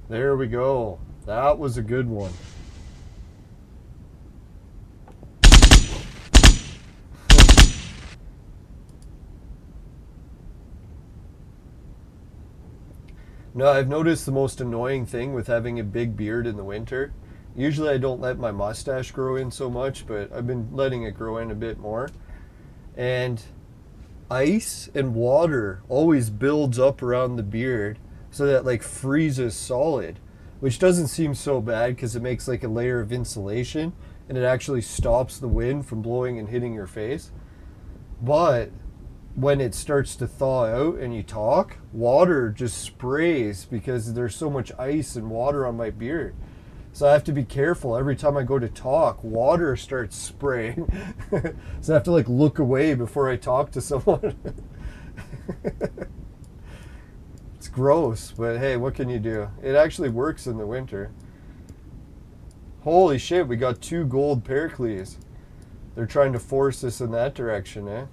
There we go. That was a good one. No, I've noticed the most annoying thing with having a big beard in the winter. Usually I don't let my mustache grow in so much, but I've been letting it grow in a bit more. And ice and water always builds up around the beard so that like freezes solid, which doesn't seem so bad because it makes like a layer of insulation and it actually stops the wind from blowing and hitting your face. But when it starts to thaw out and you talk, water just sprays because there's so much ice and water on my beard. So I have to be careful. Every time I go to talk, water starts spraying. So I have to like look away before I talk to someone. It's gross, but hey, what can you do? It actually works in the winter. Holy shit, we got 2 gold Pericles. They're trying to force us in that direction, eh?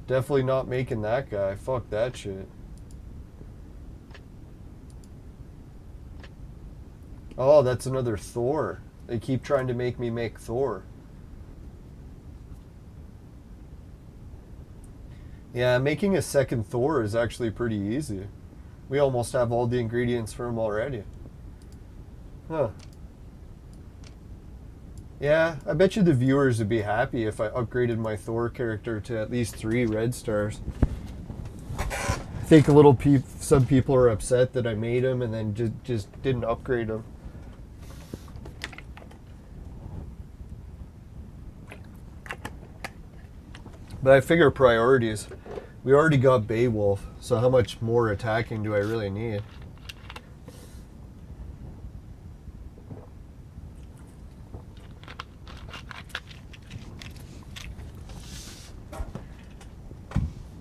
Definitely not making that guy. Fuck that shit. Oh, that's another Thor. They keep trying to make me make Thor. Yeah, making a second Thor is actually pretty easy. We almost have all the ingredients for him already. Huh. Yeah, I bet you the viewers would be happy if I upgraded my Thor character to at least 3 red stars. I think some people are upset that I made him and then just didn't upgrade him. But I figure priorities. We already got Beowulf, so how much more attacking do I really need?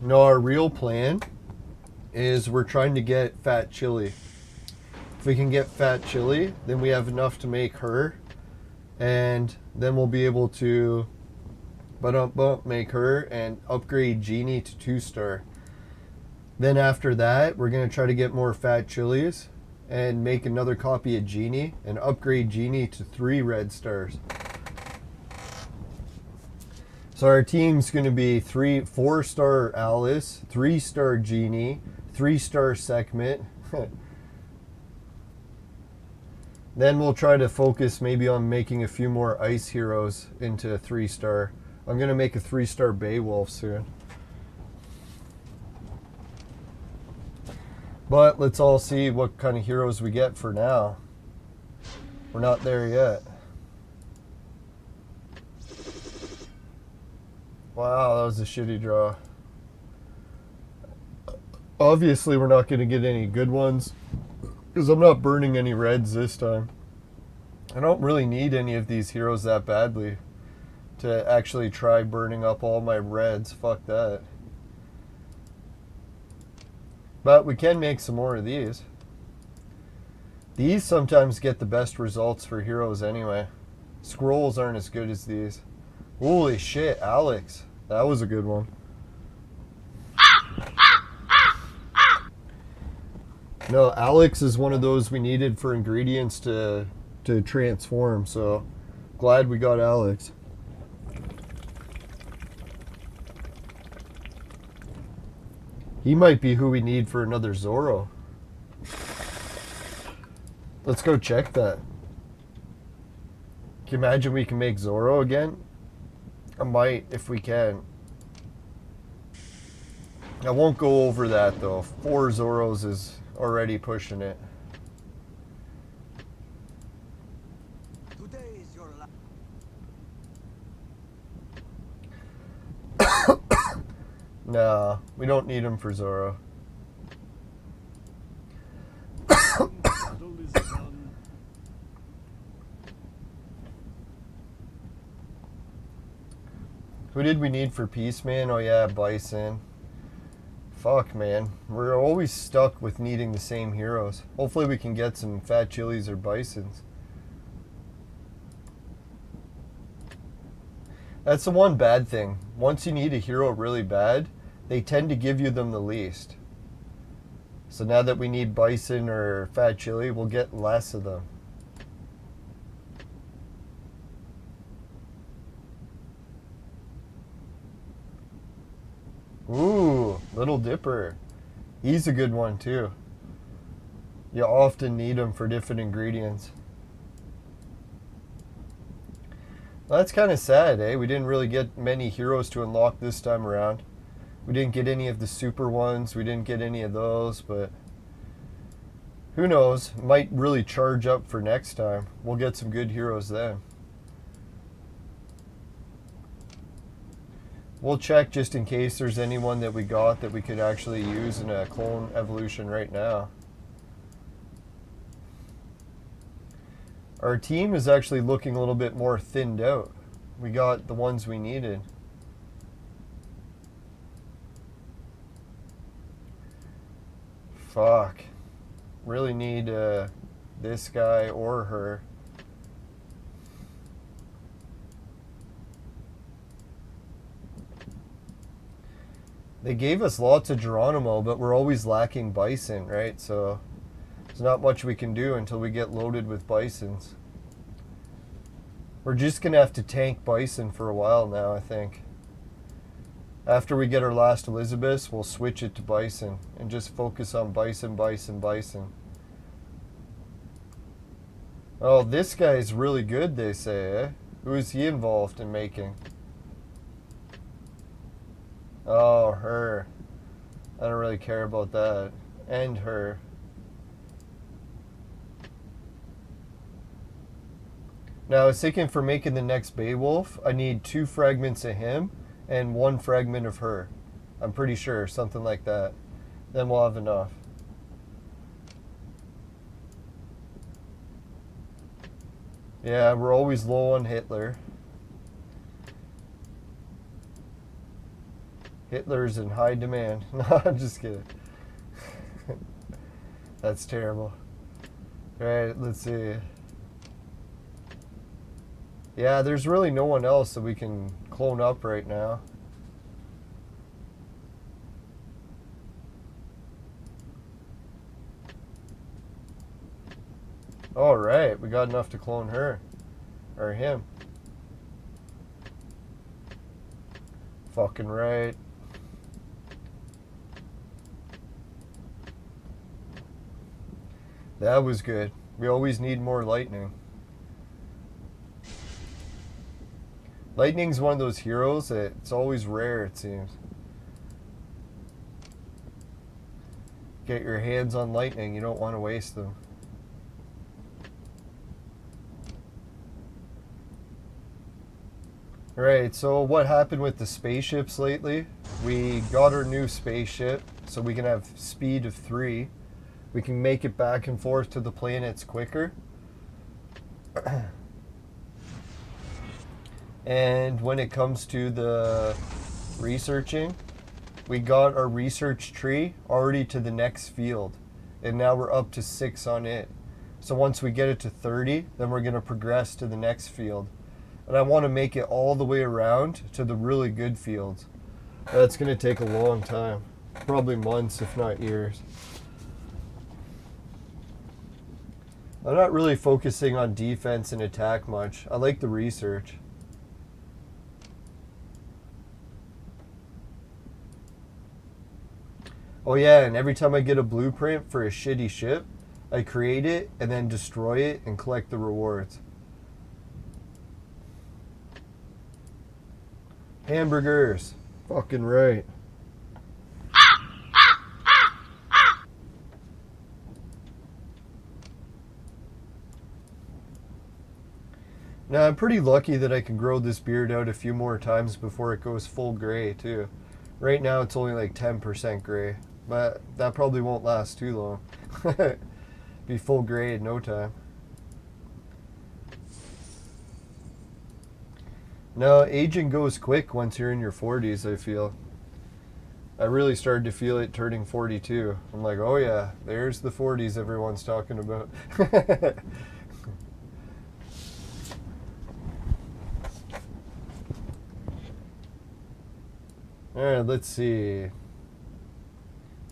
No, our real plan is we're trying to get Fat Chili. If we can get Fat Chili, then we have enough to make her. And then we'll be able to make her and upgrade Genie to 2-star. Then after that, we're going to try to get more Fat Chilies and make another copy of Genie and upgrade Genie to 3 red stars. So our team's going to be 4-star Alice, 3-star Genie, 3-star Sekhmet. Then we'll try to focus maybe on making a few more ice heroes into 3-star. I'm going to make a 3-star Beowulf soon. But let's all see what kind of heroes we get for now. We're not there yet. Wow, that was a shitty draw. Obviously, we're not going to get any good ones because I'm not burning any reds this time. I don't really need any of these heroes that badly to actually try burning up all my reds. Fuck that. But we can make some more of these. These sometimes get the best results for heroes anyway. Scrolls aren't as good as these. Holy shit, Alex. That was a good one. No, Alex is one of those we needed for ingredients to transform, so glad we got Alex. He might be who we need for another Zoro. Let's go check that. Can you imagine we can make Zoro again? I might, if we can. I won't go over that though. 4 Zoros is already pushing it. Today is your last. Nah, we don't need him for Zoro. Who did we need for Peace Man? Oh yeah, Bison. Fuck, man. We're always stuck with needing the same heroes. Hopefully we can get some Fat Chilies or Bisons. That's the one bad thing. Once you need a hero really bad, they tend to give you them the least. So now that we need Bison or Fat Chili, we'll get less of them. Ooh, Little Dipper. He's a good one too. You often need him for different ingredients. Well, that's kind of sad, eh? We didn't really get many heroes to unlock this time around. We didn't get any of the super ones. We didn't get any of those, but who knows? Might really charge up for next time. We'll get some good heroes then. We'll check just in case there's anyone that we got that we could actually use in a clone evolution right now. Our team is actually looking a little bit more thinned out. We got the ones we needed. Fuck. Really need this guy or her. They gave us lots of Geronimo, but we're always lacking Bison, right? So there's not much we can do until we get loaded with Bisons. We're just going to have to tank Bison for a while now, I think. After we get our last Elizabeth, we'll switch it to Bison and just focus on Bison, Bison, Bison. Oh, this guy's really good, they say, eh? Who is he involved in making? Oh, her. I don't really care about that. And her. Now, I was thinking for making the next Beowulf, I need 2 fragments of him and 1 fragment of her. I'm pretty sure, something like that. Then we'll have enough. Yeah, we're always low on Hitler. Hitler's in high demand. No, I'm just kidding. That's terrible. Alright, let's see. Yeah, there's really no one else that we can clone up right now. Alright, we got enough to clone her. Or him. Fucking right. That was good. We always need more lightning. Lightning's one of those heroes that it's always rare, it seems. Get your hands on lightning, you don't want to waste them. Right, so what happened with the spaceships lately? We got our new spaceship, so we can have speed of 3. We can make it back and forth to the planets quicker. And when it comes to the researching, we got our research tree already to the next field. And now we're up to 6 on it. So once we get it to 30, then we're going to progress to the next field. And I want to make it all the way around to the really good fields. That's going to take a long time. Probably months, if not years. I'm not really focusing on defense and attack much. I like the research. Oh yeah, and every time I get a blueprint for a shitty ship, I create it and then destroy it and collect the rewards. Hamburgers. Fucking right. Now, I'm pretty lucky that I can grow this beard out a few more times before it goes full gray, too. Right now, it's only like 10% gray, but that probably won't last too long. Be full gray in no time. No, aging goes quick once you're in your 40s, I feel. I really started to feel it turning 42. I'm like, oh yeah, there's the 40s everyone's talking about. Alright, let's see.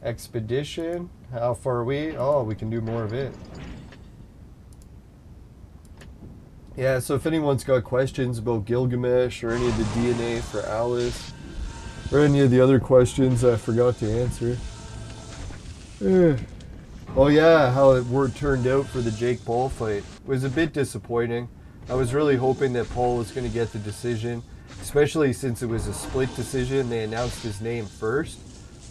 Expedition. How far are we? Oh, we can do more of it. Yeah, so if anyone's got questions about Gilgamesh or any of the DNA for Alice, or any of the other questions I forgot to answer. Oh yeah, how it turned out for the Jake Paul fight. It was a bit disappointing. I was really hoping that Paul was going to get the decision, especially since it was a split decision. They announced his name first.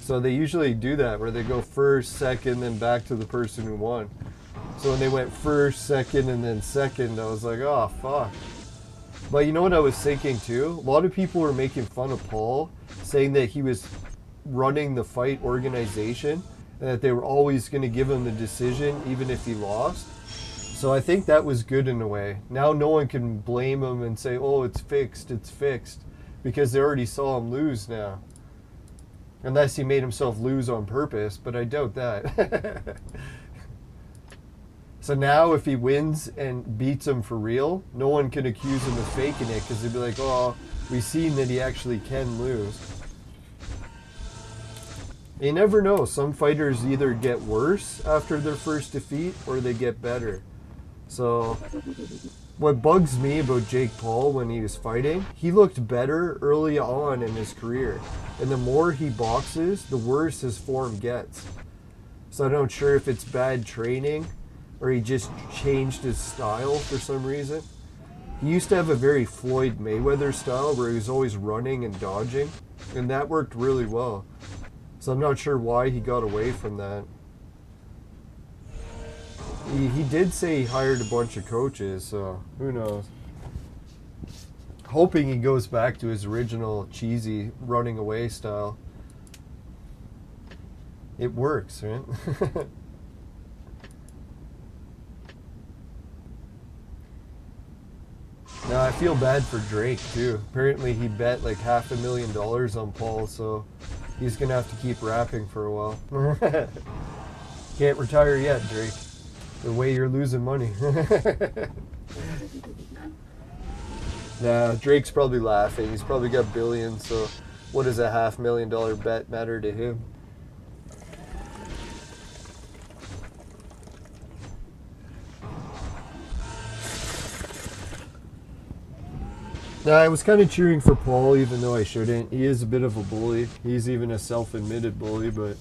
So they usually do that, where they go first, second, then back to the person who won. So when they went first, second, and then second, I was like, oh, fuck. But you know what I was thinking too? A lot of people were making fun of Paul, saying that he was running the fight organization, and that they were always going to give him the decision, even if he lost. So I think that was good in a way. Now no one can blame him and say, oh, it's fixed, because they already saw him lose now. Unless he made himself lose on purpose, but I doubt that. So now if he wins and beats him for real, no one can accuse him of faking it, because they'd be like, oh, we've seen that he actually can lose. You never know. Some fighters either get worse after their first defeat, or they get better. So what bugs me about Jake Paul when he was fighting, he looked better early on in his career. And the more he boxes, the worse his form gets. So I'm not sure if it's bad training, or he just changed his style for some reason. He used to have a very Floyd Mayweather style where he was always running and dodging, and that worked really well. So I'm not sure why he got away from that. He did say he hired a bunch of coaches, so who knows. Hoping he goes back to his original cheesy running away style. It works, right? Now I feel bad for Drake too. Apparently he bet like $500,000 on Paul, so he's gonna have to keep rapping for a while. Can't retire yet, Drake. The way you're losing money. Nah, Drake's probably laughing. He's probably got billions, so what does a $500,000 bet matter to him? Nah, I was kind of cheering for Paul, even though I shouldn't. He is a bit of a bully. He's even a self-admitted bully, but...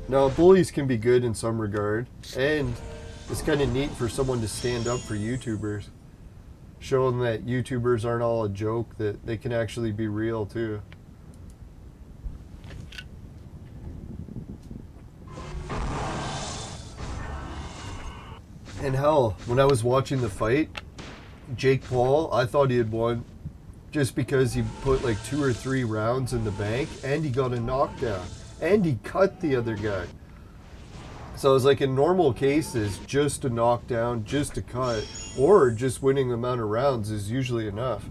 No, bullies can be good in some regard. And it's kind of neat for someone to stand up for YouTubers. Show them that YouTubers aren't all a joke, that they can actually be real, too. And hell, when I was watching the fight... Jake Paul, I thought he had won just because he put like 2 or 3 rounds in the bank and he got a knockdown and he cut the other guy. So I was like, in normal cases, just a knockdown, just a cut, or just winning the amount of rounds is usually enough.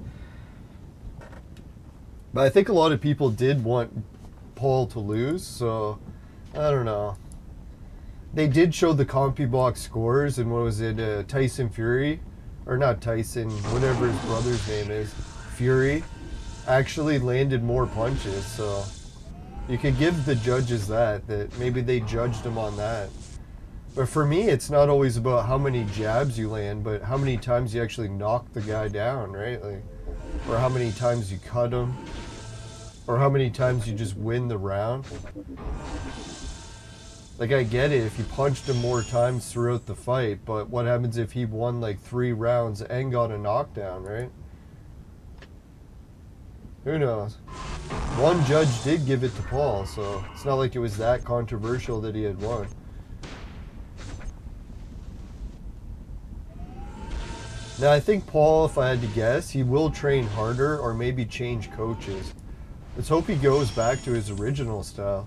But I think a lot of people did want Paul to lose, so I don't know. They did show the CompuBox scores, and what was it, Tyson Fury? Or not Tyson, whatever his brother's name is, Fury, actually landed more punches, so you could give the judges that maybe they judged him on that. But for me, it's not always about how many jabs you land, but how many times you actually knock the guy down, right? Like, or how many times you cut him, or how many times you just win the round. Like, I get it if you punched him more times throughout the fight, but what happens if he won like 3 rounds and got a knockdown, right? Who knows? One judge did give it to Paul, so it's not like it was that controversial that he had won. Now, I think Paul, if I had to guess, he will train harder or maybe change coaches. Let's hope he goes back to his original style.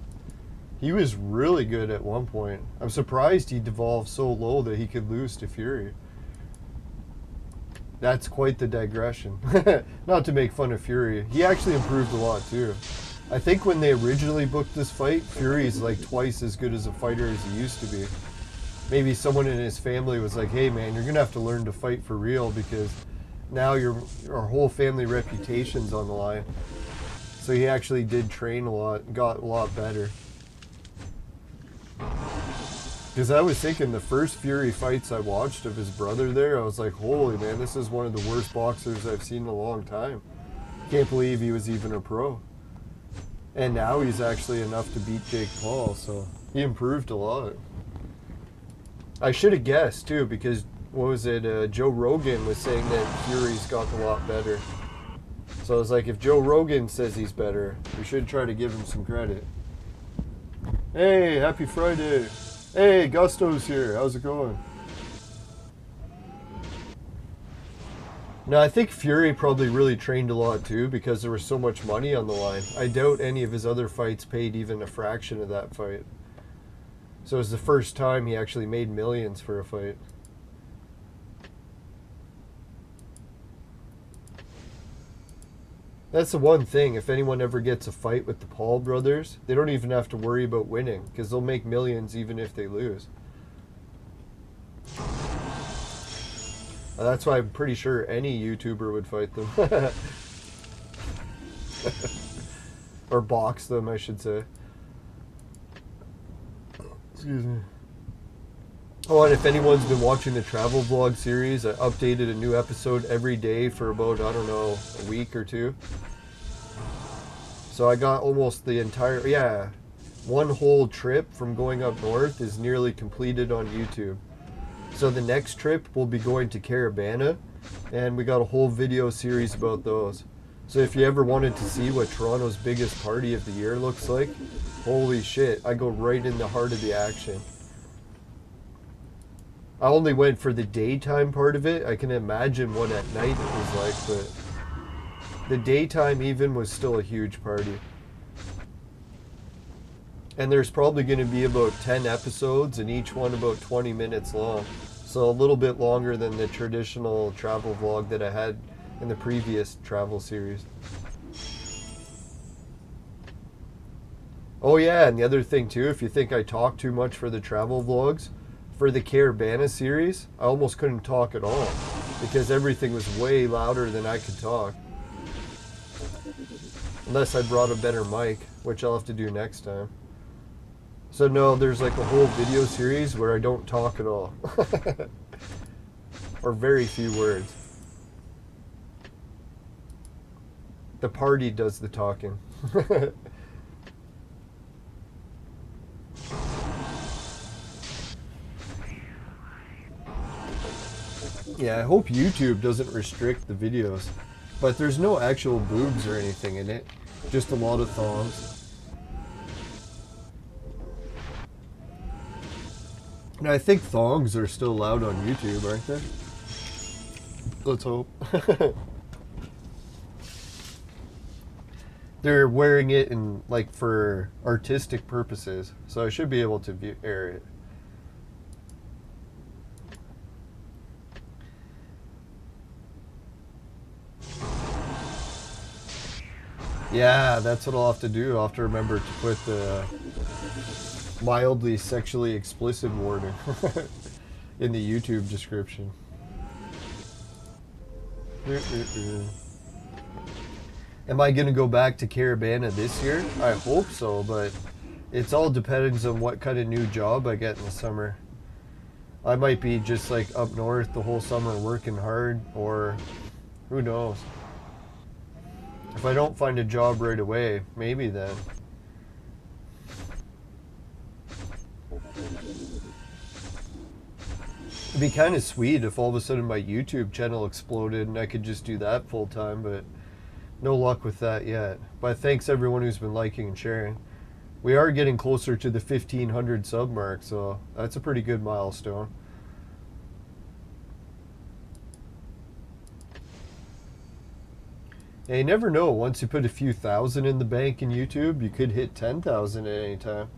He was really good at one point. I'm surprised he devolved so low that he could lose to Fury. That's quite the digression. Not to make fun of Fury. He actually improved a lot too. I think when they originally booked this fight, Fury's like twice as good as a fighter as he used to be. Maybe someone in his family was like, hey man, you're going to have to learn to fight for real because now your whole family reputation's on the line. So he actually did train a lot, got a lot better. Because I was thinking the first Fury fights I watched of his brother there, I was like, holy man, this is one of the worst boxers I've seen in a long time. Can't believe he was even a pro. And now he's actually enough to beat Jake Paul, so he improved a lot. I should have guessed too, because what was it, Joe Rogan was saying that Fury's gotten a lot better. So I was like, if Joe Rogan says he's better, we should try to give him some credit. Hey, happy Friday. Hey, Gusto's here. How's it going? No, I think Fury probably really trained a lot too because there was so much money on the line. I doubt any of his other fights paid even a fraction of that fight. So it was the first time he actually made millions for a fight. That's the one thing, if anyone ever gets a fight with the Paul brothers, they don't even have to worry about winning, because they'll make millions even if they lose. That's why I'm pretty sure any YouTuber would fight them. Or box them, I should say. Excuse me. Oh, and if anyone's been watching the travel vlog series, I updated a new episode every day for about, I don't know, a week or two. So I got almost the entire, one whole trip from going up north is nearly completed on YouTube. So the next trip we'll be going to Caravana, and we got a whole video series about those. So if you ever wanted to see what Toronto's biggest party of the year looks like, holy shit, I go right in the heart of the action. I only went for the daytime part of it. I can imagine what at night it was like, but the daytime even was still a huge party. And there's probably going to be about 10 episodes, and each one about 20 minutes long. So a little bit longer than the traditional travel vlog that I had in the previous travel series. Oh yeah, and the other thing too, if you think I talk too much for the travel vlogs, for the Caravana series, I almost couldn't talk at all because everything was way louder than I could talk. Unless I brought a better mic, which I'll have to do next time. So no, there's like a whole video series where I don't talk at all. Or very few words. The party does the talking. Yeah, I hope YouTube doesn't restrict the videos. But there's no actual boobs or anything in it. Just a lot of thongs. And I think thongs are still allowed on YouTube, aren't they? Let's hope. They're wearing it in like for artistic purposes, so I should be able to air it. Yeah, that's what I'll have to do. I'll have to remember to put the mildly sexually explicit warning in the YouTube description. Am I going to go back to Caravana this year? I hope so, but it's all depends on what kind of new job I get in the summer. I might be just like up north the whole summer working hard, or who knows. If I don't find a job right away, maybe then. It'd be kind of sweet if all of a sudden my YouTube channel exploded and I could just do that full time, but no luck with that yet. But thanks everyone who's been liking and sharing. We are getting closer to the 1,500 sub mark, so that's a pretty good milestone. Yeah, you never know. Once you put a few thousand in the bank in YouTube, you could hit 10,000 at any time.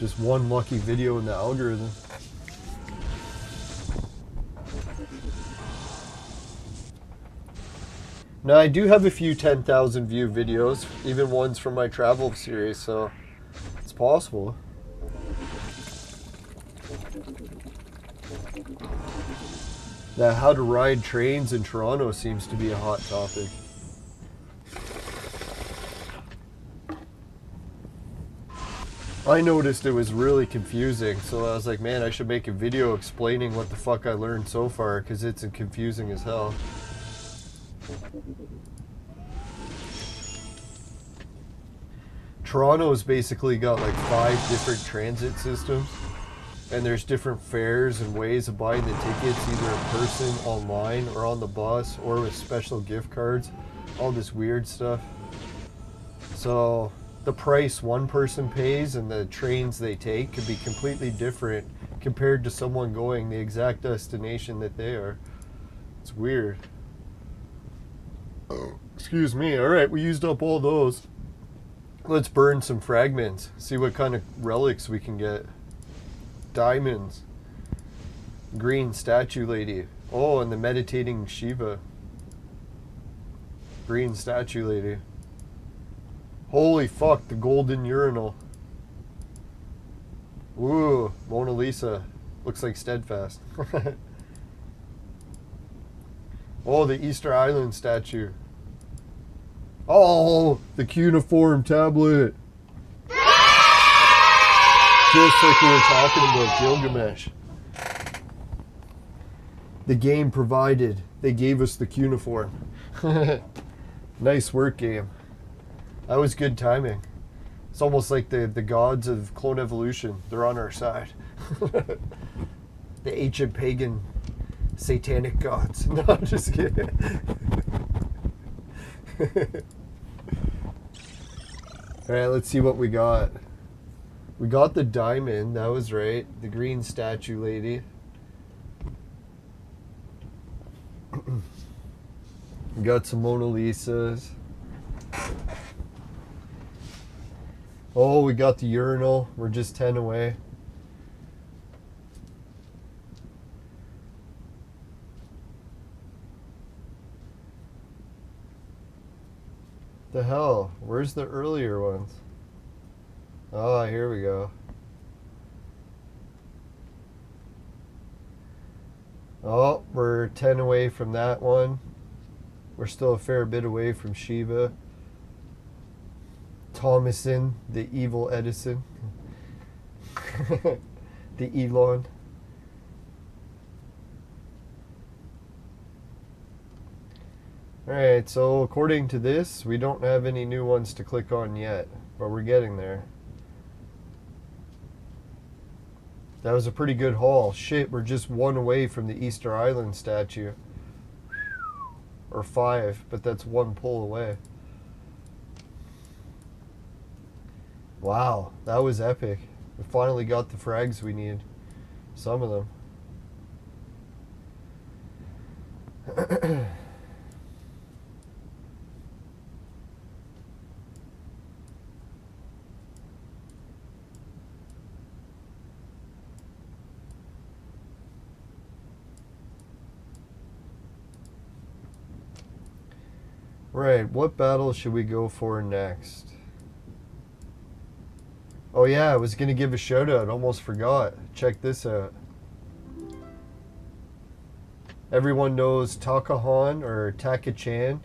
Just one lucky video in the algorithm. Now, I do have a few 10,000 view videos, even ones from my travel series, so it's possible. That how to ride trains in Toronto seems to be a hot topic. I noticed it was really confusing, so I was like, man, I should make a video explaining what the fuck I learned so far, because it's confusing as hell. Toronto's basically got like 5 different transit systems. And there's different fares and ways of buying the tickets, either in person, online, or on the bus, or with special gift cards. All this weird stuff. So the price one person pays and the trains they take could be completely different compared to someone going the exact destination that they are. It's weird. Oh, excuse me. Alright, we used up all those. Let's burn some fragments. See what kind of relics we can get. Diamonds. Green statue lady. Oh, and the meditating Shiva. Green statue lady. Holy fuck, the golden urinal. Ooh, Mona Lisa. Looks like Steadfast. Oh, the Easter Island statue. Oh, the cuneiform tablet. Just like we were talking about Gilgamesh. The game provided. They gave us the cuneiform. Nice work, game. That was good timing. It's almost like the gods of clone evolution. They're on our side. The ancient pagan satanic gods. No, I'm just kidding. Alright, let's see what we got. We got the diamond, that was right. The green statue lady. We got some Mona Lisas. Oh, we got the urinal. We're just 10 away. The hell? Where's the earlier ones? Oh, here we go. Oh, we're 10 away from that one. We're still a fair bit away from Shiva. Thomason, the evil Edison. The Elon. Alright, so according to this, we don't have any new ones to click on yet, but we're getting there. That was a pretty good haul. Shit, we're just one away from the Easter Island statue. Or 5, but that's one pull away. Wow, that was epic. We finally got the frags we need. Some of them. Right, what battle should we go for next? Oh yeah, I was going to give a shout out, almost forgot. Check this out. Everyone knows Takahan or Taka-chan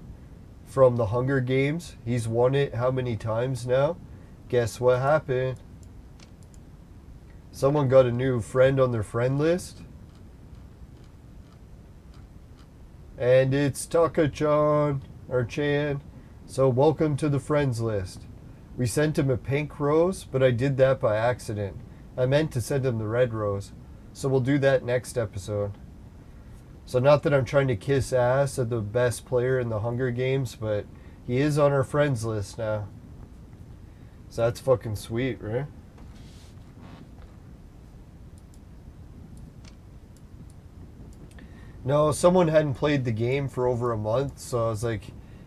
from the Hunger Games. He's won it how many times now? Guess what happened? Someone got a new friend on their friend list. And it's Taka-chan. Or Chan. So welcome to the friends list. We sent him a pink rose, but I did that by accident. I meant to send him the red rose. So we'll do that next episode. So not that I'm trying to kiss ass at the best player in the Hunger Games, but he is on our friends list now. So that's fucking sweet, right? No, someone hadn't played the game for over a month, so I was like,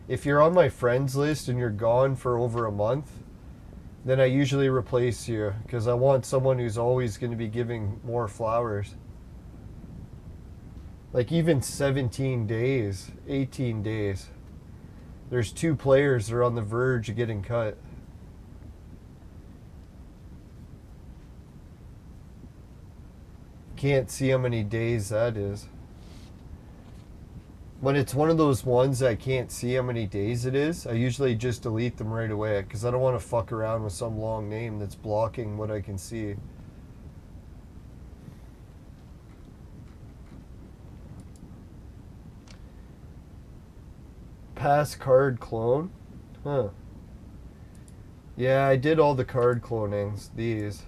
if you're on my friends list and you're gone for over a month, then I usually replace you, because I want someone who's always going to be giving more flowers. Like even 17 days, 18 days. There's 2 players that are on the verge of getting cut. Can't see how many days that is. When it's one of those ones that I can't see how many days it is, I usually just delete them right away because I don't want to fuck around with some long name that's blocking what I can see. Pass card clone? Huh. Yeah, I did all the card clonings, these.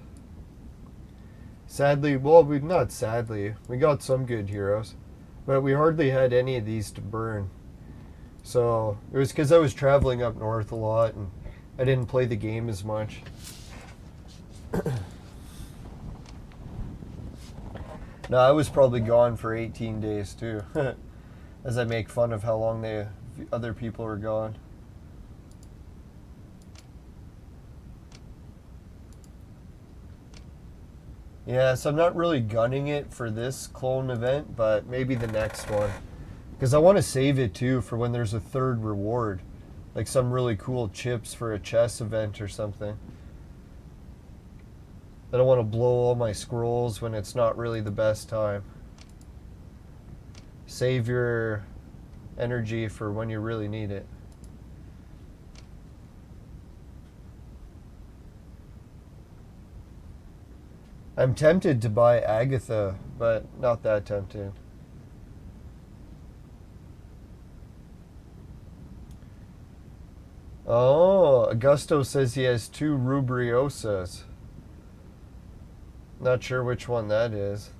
Sadly, well, not sadly, we got some good heroes. But we hardly had any of these to burn. So it was because I was traveling up north a lot and I didn't play the game as much. No, I was probably gone for 18 days too. As I make fun of how long the other people were gone. Yeah, so I'm not really gunning it for this clone event, but maybe the next one. Because I want to save it too for when there's a third reward. Like some really cool chips for a chess event or something. I don't want to blow all my scrolls when it's not really the best time. Save your energy for when you really need it. I'm tempted to buy Agatha, but not that tempted. Oh, Augusto says he has 2 Rubriosas. Not sure which one that is.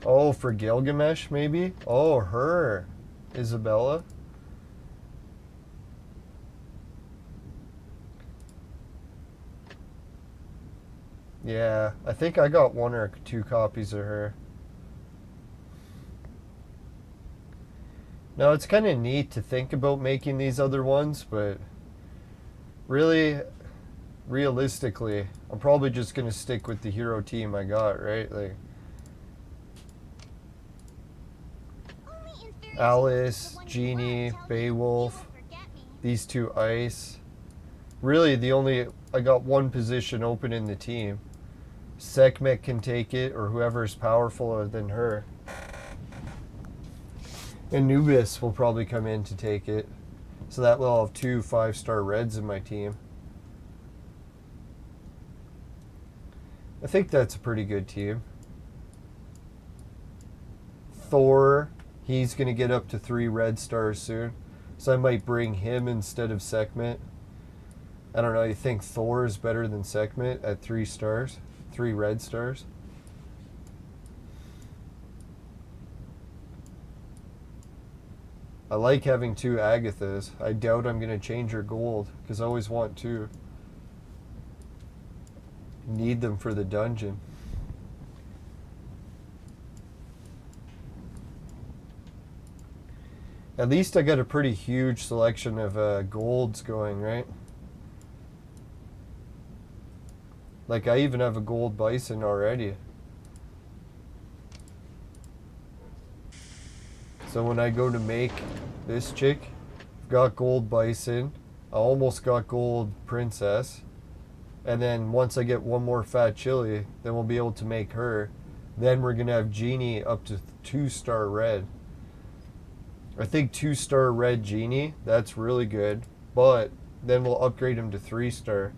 Oh, for Gilgamesh, maybe? Oh, her. Isabella. Yeah, I think I got 1 or 2 copies of her. Now, it's kind of neat to think about making these other ones, but really, realistically, I'm probably just going to stick with the hero team I got, right? Like, Alice, Genie, Beowulf, These two ice. Really, I got one position open in the team. Sekhmet can take it, or whoever's powerfuler than her. Anubis will probably come in to take it. So that will have 2 5-star reds in my team. I think that's a pretty good team. Thor, he's going to get up to 3 red stars soon. So I might bring him instead of Sekhmet. I don't know, you think Thor is better than Sekhmet at 3 stars? 3 red stars? I like having 2 Agathas. I doubt I'm going to change her gold, because I always want 2. Need them for the dungeon. At least I got a pretty huge selection of golds going, right? Like, I even have a gold bison already. So when I go to make this chick, I've got gold bison. I almost got gold princess. And then once I get one more fat chili, then we'll be able to make her. Then we're going to have Genie up to 2-star red. I think 2-star red Genie, that's really good. But then we'll upgrade him to 3-star.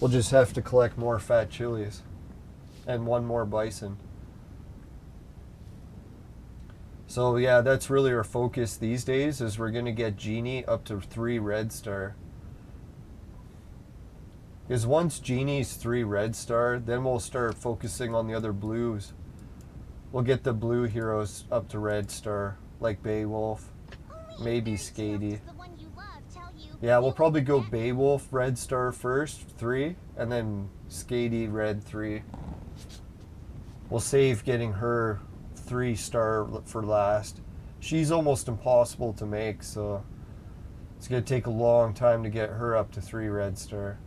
We'll just have to collect more fat chilies. And one more bison. So yeah, that's really our focus these days, is we're going to get Genie up to 3 red star. Because once Genie's 3 red star, then we'll start focusing on the other blues. We'll get the blue heroes up to red star, like Beowulf, maybe Skady. Yeah, we'll probably go Beowulf red star first, 3, and then Skady red 3. We'll save getting her 3-star for last. She's almost impossible to make, so it's going to take a long time to get her up to 3 red star.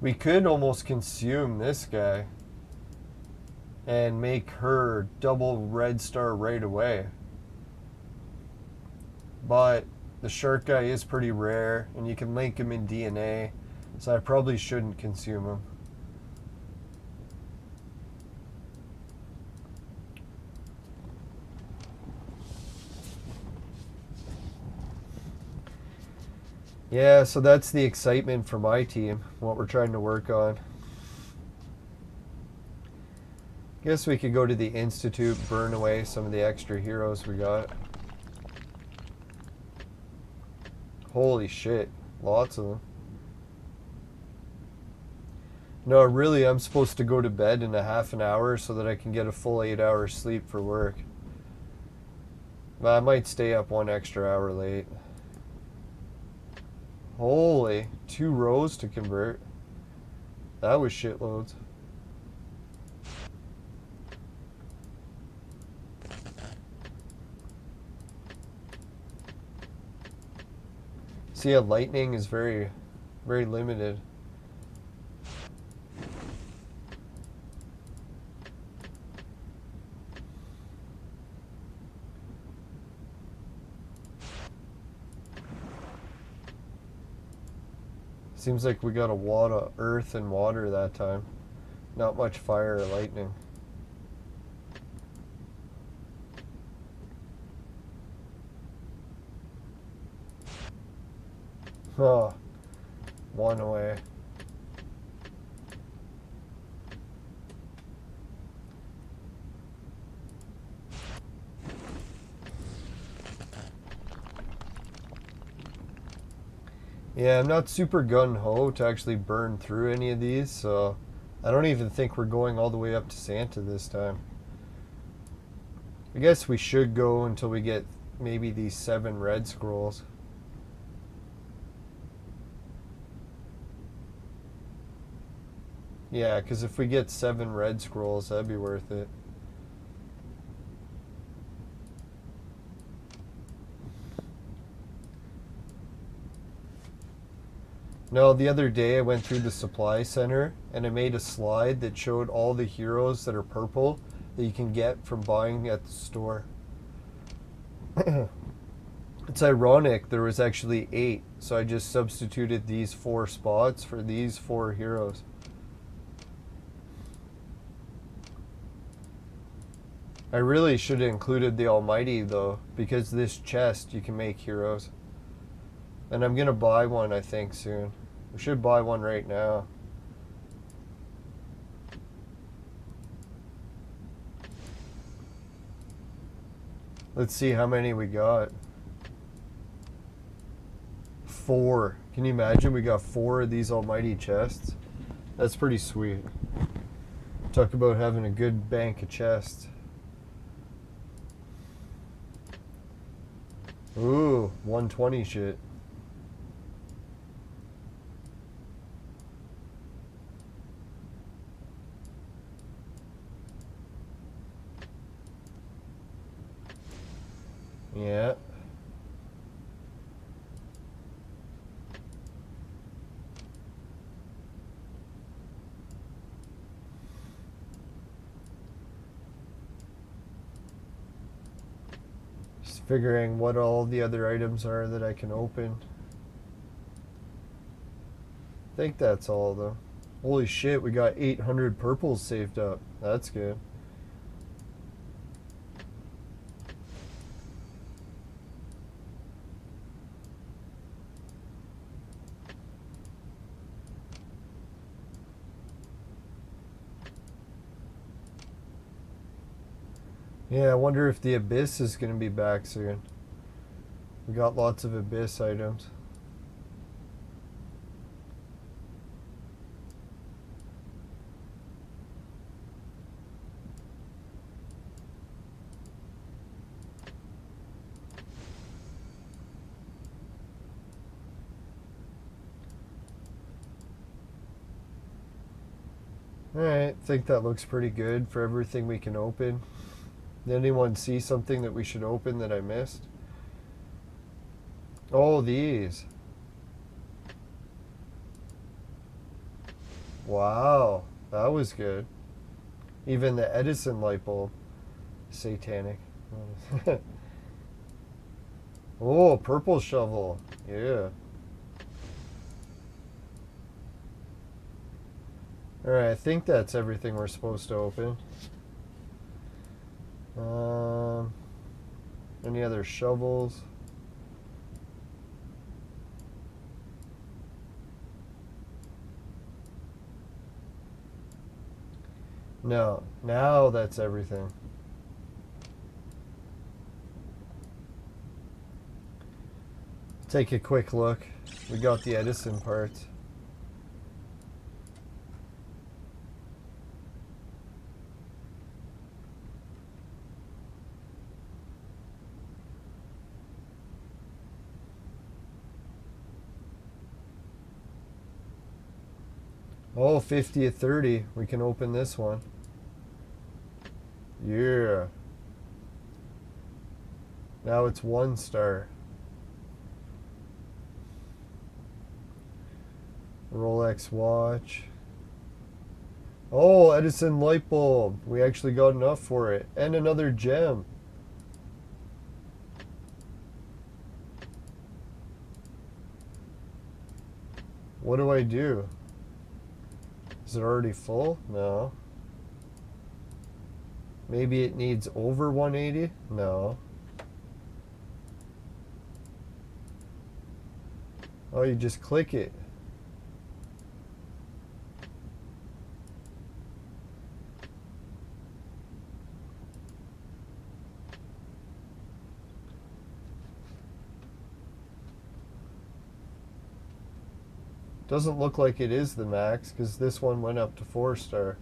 We could almost consume this guy and make her double red star right away. But the shark guy is pretty rare, and you can link him in DNA, so I probably shouldn't consume him. Yeah, so that's the excitement for my team, what we're trying to work on. Guess we could go to the Institute, burn away some of the extra heroes we got. Holy shit, lots of them. No, really, I'm supposed to go to bed in a half an hour so that I can get a full 8 hours sleep for work. But I might stay up 1 extra hour late. Holy, 2 rows to convert. That was shitloads. See, yeah, lightning is very, very limited. Seems like we got a lot of earth and water that time. Not much fire or lightning. Oh, 1 away. Yeah, I'm not super gung-ho to actually burn through any of these, so I don't even think we're going all the way up to Santa this time. I guess we should go until we get maybe these 7 red scrolls. Yeah, because if we get 7 red scrolls, that'd be worth it. No, the other day I went through the supply center and I made a slide that showed all the heroes that are purple that you can get from buying at the store. It's ironic, there was actually 8, so I just substituted these 4 spots for these 4 heroes. I really should have included the Almighty though, because this chest you can make heroes. And I'm gonna buy one, I think, soon. We should buy one right now. Let's see how many we got. 4. Can you imagine we got 4 of these almighty chests? That's pretty sweet. Talk about having a good bank of chests. Ooh, 120 shit. Yeah. Just figuring what all the other items are that I can open. I think that's all though. Holy shit, we got 800 purples saved up. That's good. Yeah, I wonder if the Abyss is going to be back soon. We got lots of Abyss items. Alright, I think that looks pretty good for everything we can open. Did anyone see something that we should open that I missed? Oh, these. Wow, that was good. Even the Edison light bulb. Satanic. Oh, purple shovel. Yeah. Alright, I think that's everything we're supposed to open. Any other shovels? No, now that's everything. Take a quick look. We got the Edison parts. Oh, 50 at 30. We can open this one. Yeah. Now it's 1 star. Rolex watch. Oh, Edison light bulb. We actually got enough for it. And another gem. What do I do? Is it already full? No. Maybe it needs over 180? No. Oh, you just click it. Doesn't look like it is the max because this one went up to 4 star.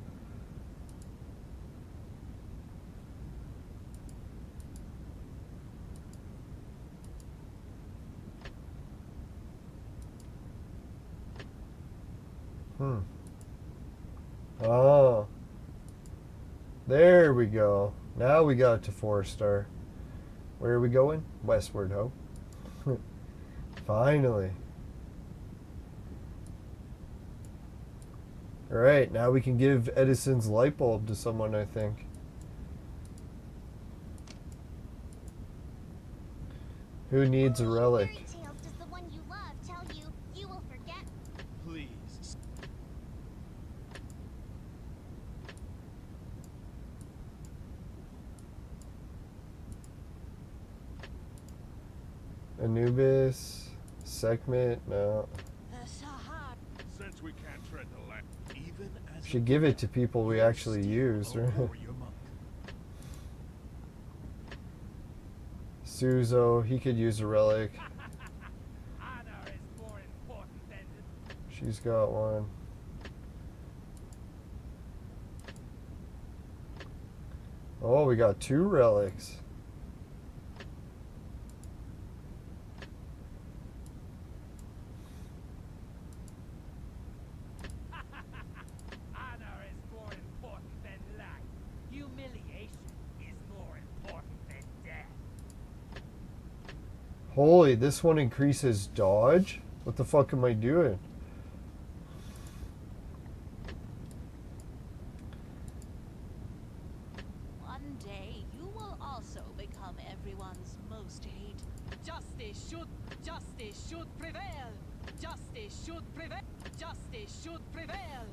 Oh. There we go. Now we got to 4 star. Where are we going? Westward, ho. Finally. Alright, now we can give Edison's light bulb to someone, I think. Who needs a relic? Fairy tales does the one you love tell you you will forget? Please. Anubis, Sekhmet, no. The Sahara. Since we can't tread the land, even as Should give it to people we actually use, right? Suzo, he could use a relic. Honor is more important than She's got one. Oh, we got 2 relics. honor is more important than life. Humiliation is more important than death. Holy, this one increases dodge? What the fuck am I doing? One day you will also become everyone's most hated. Justice should prevail. Justice should prevail. Justice should prevail.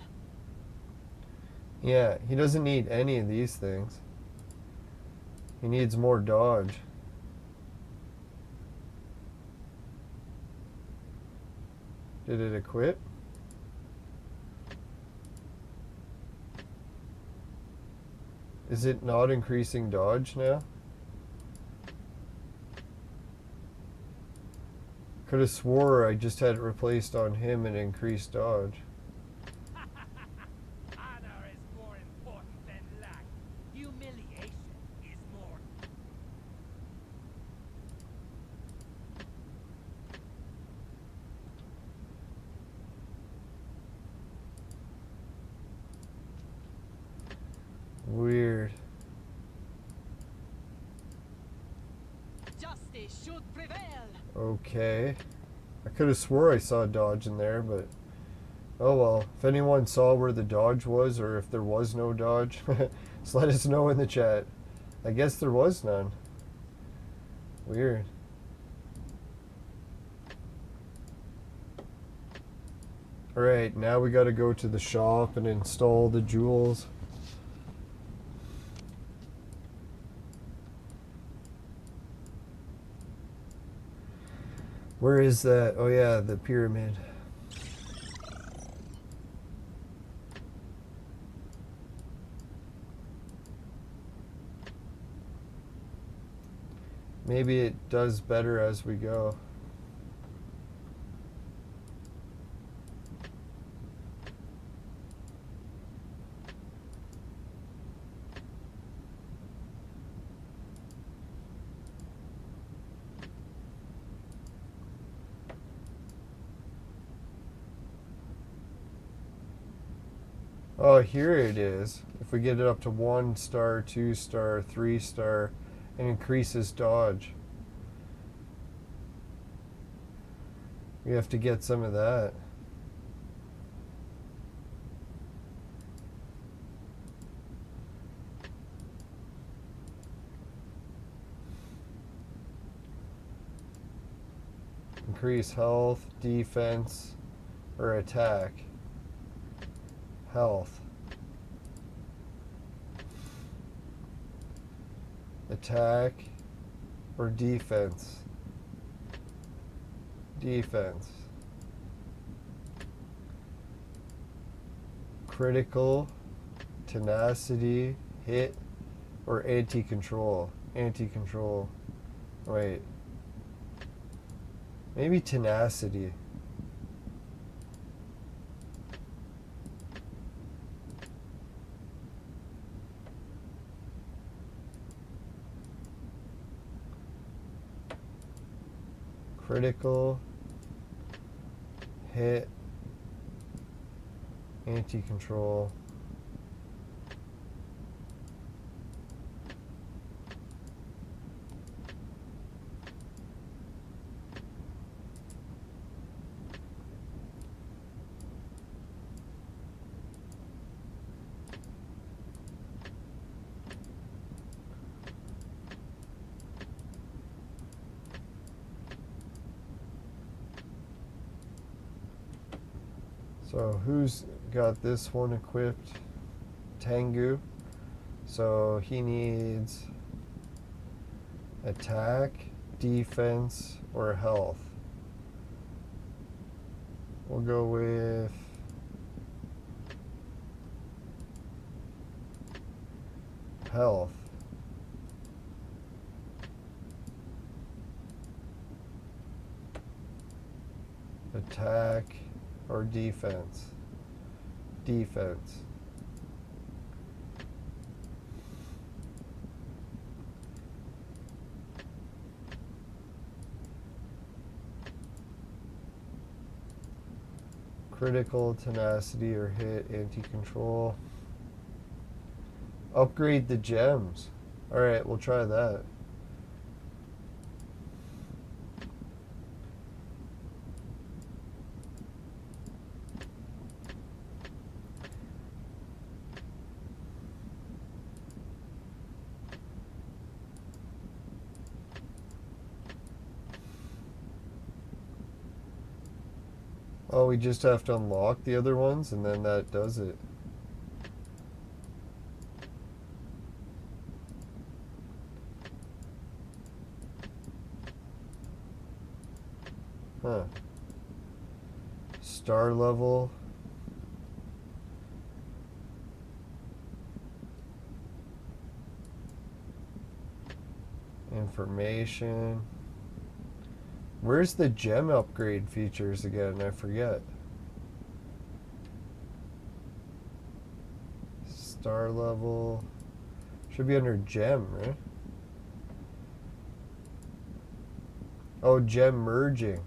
Yeah, he doesn't need any of these things. He needs more dodge. Did it equip? Is it not increasing dodge now? Could have swore I just had it replaced on him and increased dodge. Honor is more important than life. Humiliation is more. Weird. Justice should prevail. Okay. I could have swore I saw dodge in there, but oh well. If anyone saw where the dodge was or if there was no dodge, just let us know in the chat. I guess there was none. Weird. Alright, now we gotta go to the shop and install the jewels. Where is that? Oh yeah, the pyramid. Maybe it does better as we go. Oh, here it is. If we get it up to 1 star, 2 star, 3 star, and increases dodge. We have to get some of that. Increase health, defense, or attack. Health. Attack or defense. Defense. Critical, tenacity, hit, or anti-control. Anti-control. Wait. Maybe tenacity. Critical, hit, anti-control. So who's got this one equipped? Tengu. So he needs attack, defense, or health. We'll go with health. Attack or defense? Defense. Critical, tenacity, or hit, anti-control. Upgrade the gems. Alright, we'll try that. Oh, we just have to unlock the other ones and then that does it. Huh. Star level. Information. Where's the gem upgrade features again? I forget. Star level. Should be under gem, right? Oh, gem merging.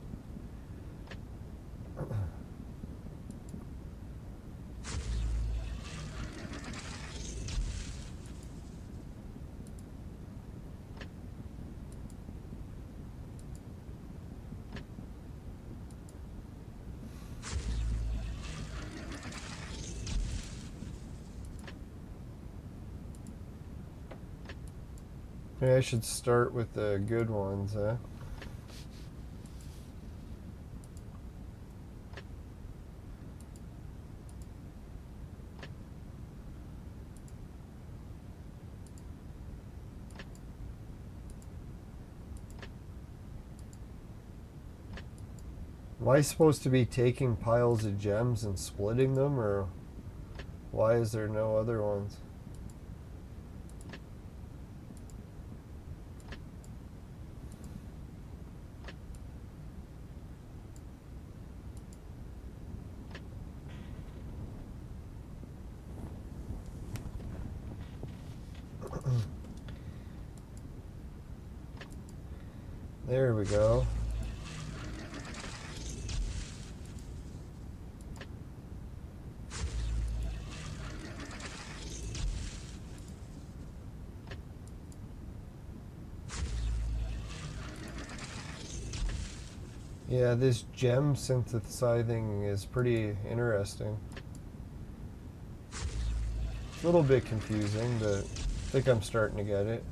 Maybe I should start with the good ones, huh? Am I supposed to be taking piles of gems and splitting them, or why is there no other ones? There we go. Yeah, this gem synthesizing is pretty interesting. It's a little bit confusing, but I think I'm starting to get it.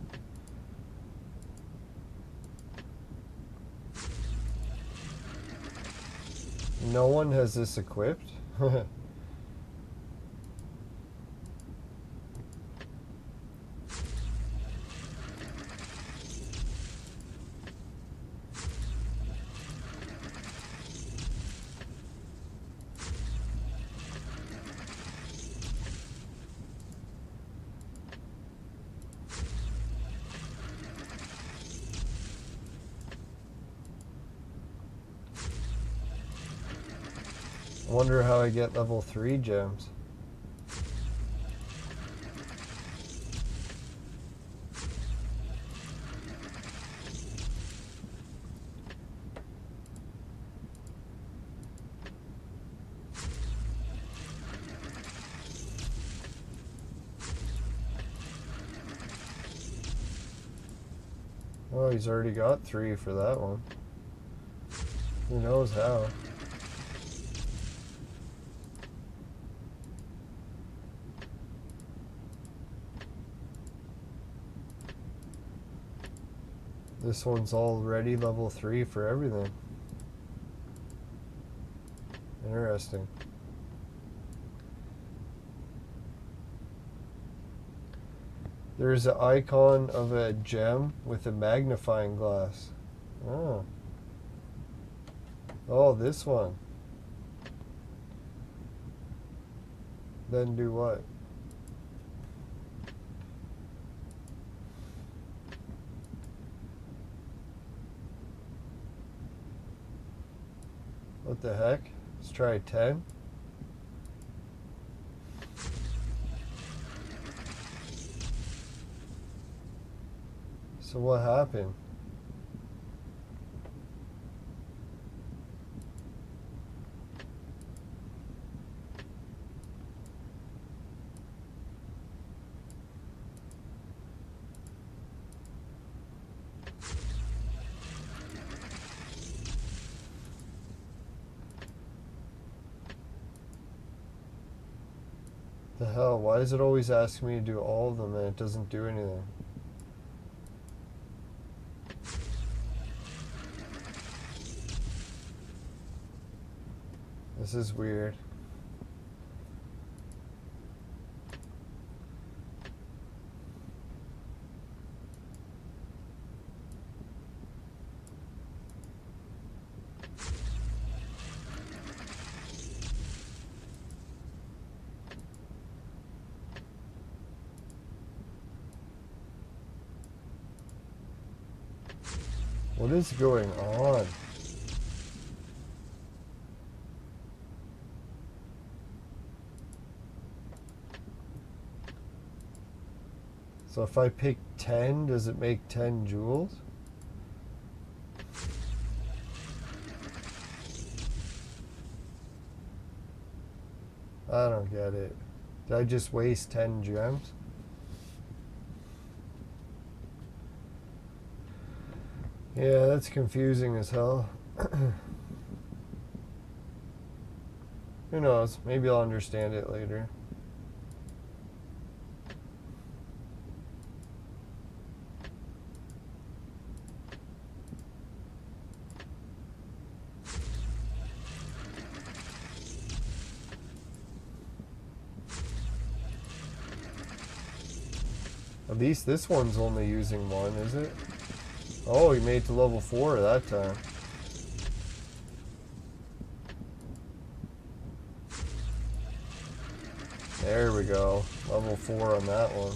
No one has this equipped? I wonder how I get level 3 gems. Oh, he's already got 3 for that one. Who knows how? This one's already level 3 for everything. Interesting. There's an icon of a gem with a magnifying glass. Oh. Oh, this one. Then do what? What the heck? Let's try 10. So what happened? The hell? Why does it always ask me to do all of them and it doesn't do anything? This is weird. What is going on? So if I pick 10, does it make 10 joules? I don't get it. Did I just waste 10 gems? Yeah, that's confusing as hell. Who knows? Maybe I'll understand it later. At least this one's only using one, is it? Oh, he made it to level 4 that time. There we go. Level 4 on that one.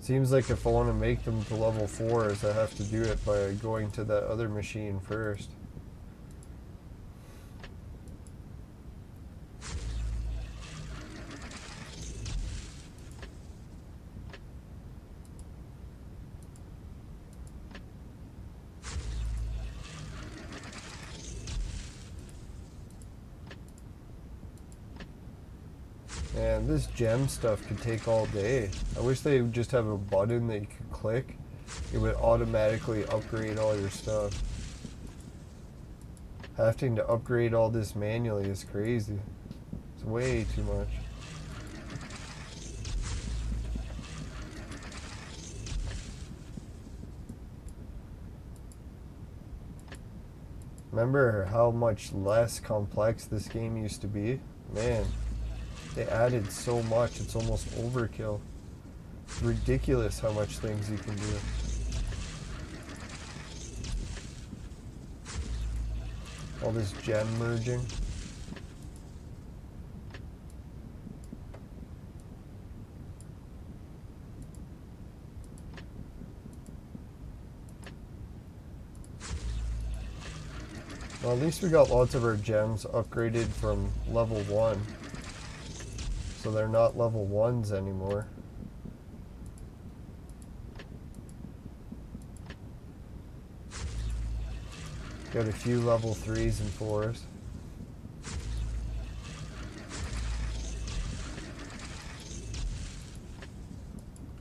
Seems like if I want to make them to level 4s, I have to do it by going to that other machine first. Man, this gem stuff could take all day. I wish they would just have a button that you could click. It would automatically upgrade all your stuff. Having to upgrade all this manually is crazy. It's way too much. Remember how much less complex this game used to be? Man. They added so much, it's almost overkill. It's ridiculous how much things you can do. All this gem merging. Well, at least we got lots of our gems upgraded from level 1. So they're not level 1s anymore. Got a few level 3s and 4s.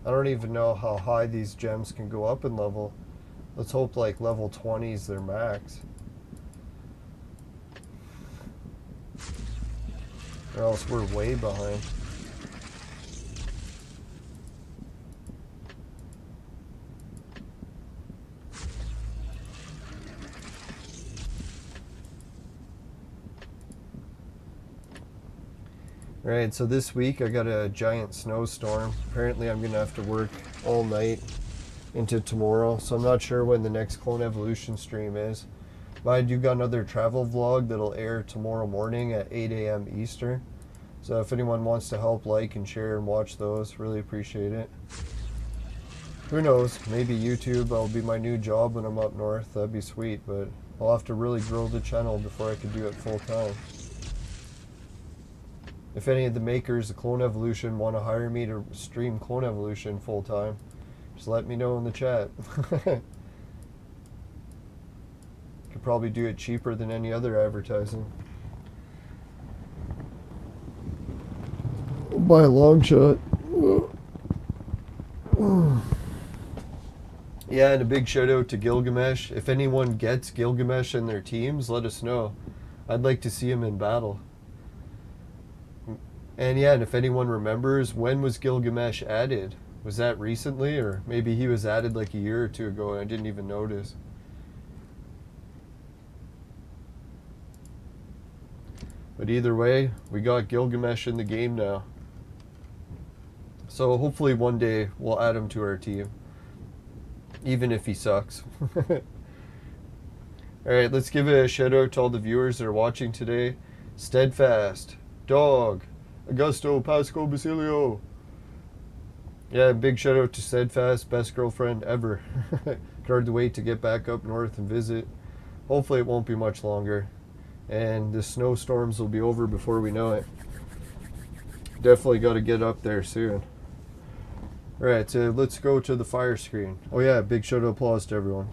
I don't even know how high these gems can go up in level. Let's hope like level 20 is their max. or else we're way behind. Alright, so this week I got a giant snowstorm. Apparently I'm going to have to work all night into tomorrow, so I'm not sure when the next Clone Evolution stream is. But I do got another travel vlog that'll air tomorrow morning at 8 a.m. Eastern. So if anyone wants to help, like and share and watch those, really appreciate it. Who knows, maybe YouTube will be my new job when I'm up north. That'd be sweet, but I'll have to really grow the channel before I can do it full time. If any of the makers of Clone Evolution want to hire me to stream Clone Evolution full time, just let me know in the chat. Could probably do it cheaper than any other advertising. By a long shot. Yeah, and a big shout out to Gilgamesh. If anyone gets Gilgamesh in their teams, let us know. I'd like to see him in battle. And yeah, and if anyone remembers, when was Gilgamesh added? Was that recently, or maybe he was added like a year or two ago and I didn't even notice? But either way, we got Gilgamesh in the game now. So hopefully one day we'll add him to our team. Even if he sucks. Alright, let's give a shout out to all the viewers that are watching today. Steadfast, Dog, Augusto, Pasco, Basilio. Yeah, big shout out to Steadfast, best girlfriend ever. Can't wait to get back up north and visit. Hopefully it won't be much longer. And the snowstorms will be over before we know it. Definitely got to get up there soon. Alright, so let's go to the fire screen. Oh yeah, big shout out applause to everyone.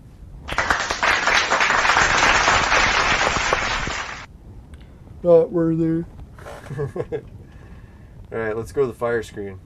Not worthy. Alright, let's go to the fire screen.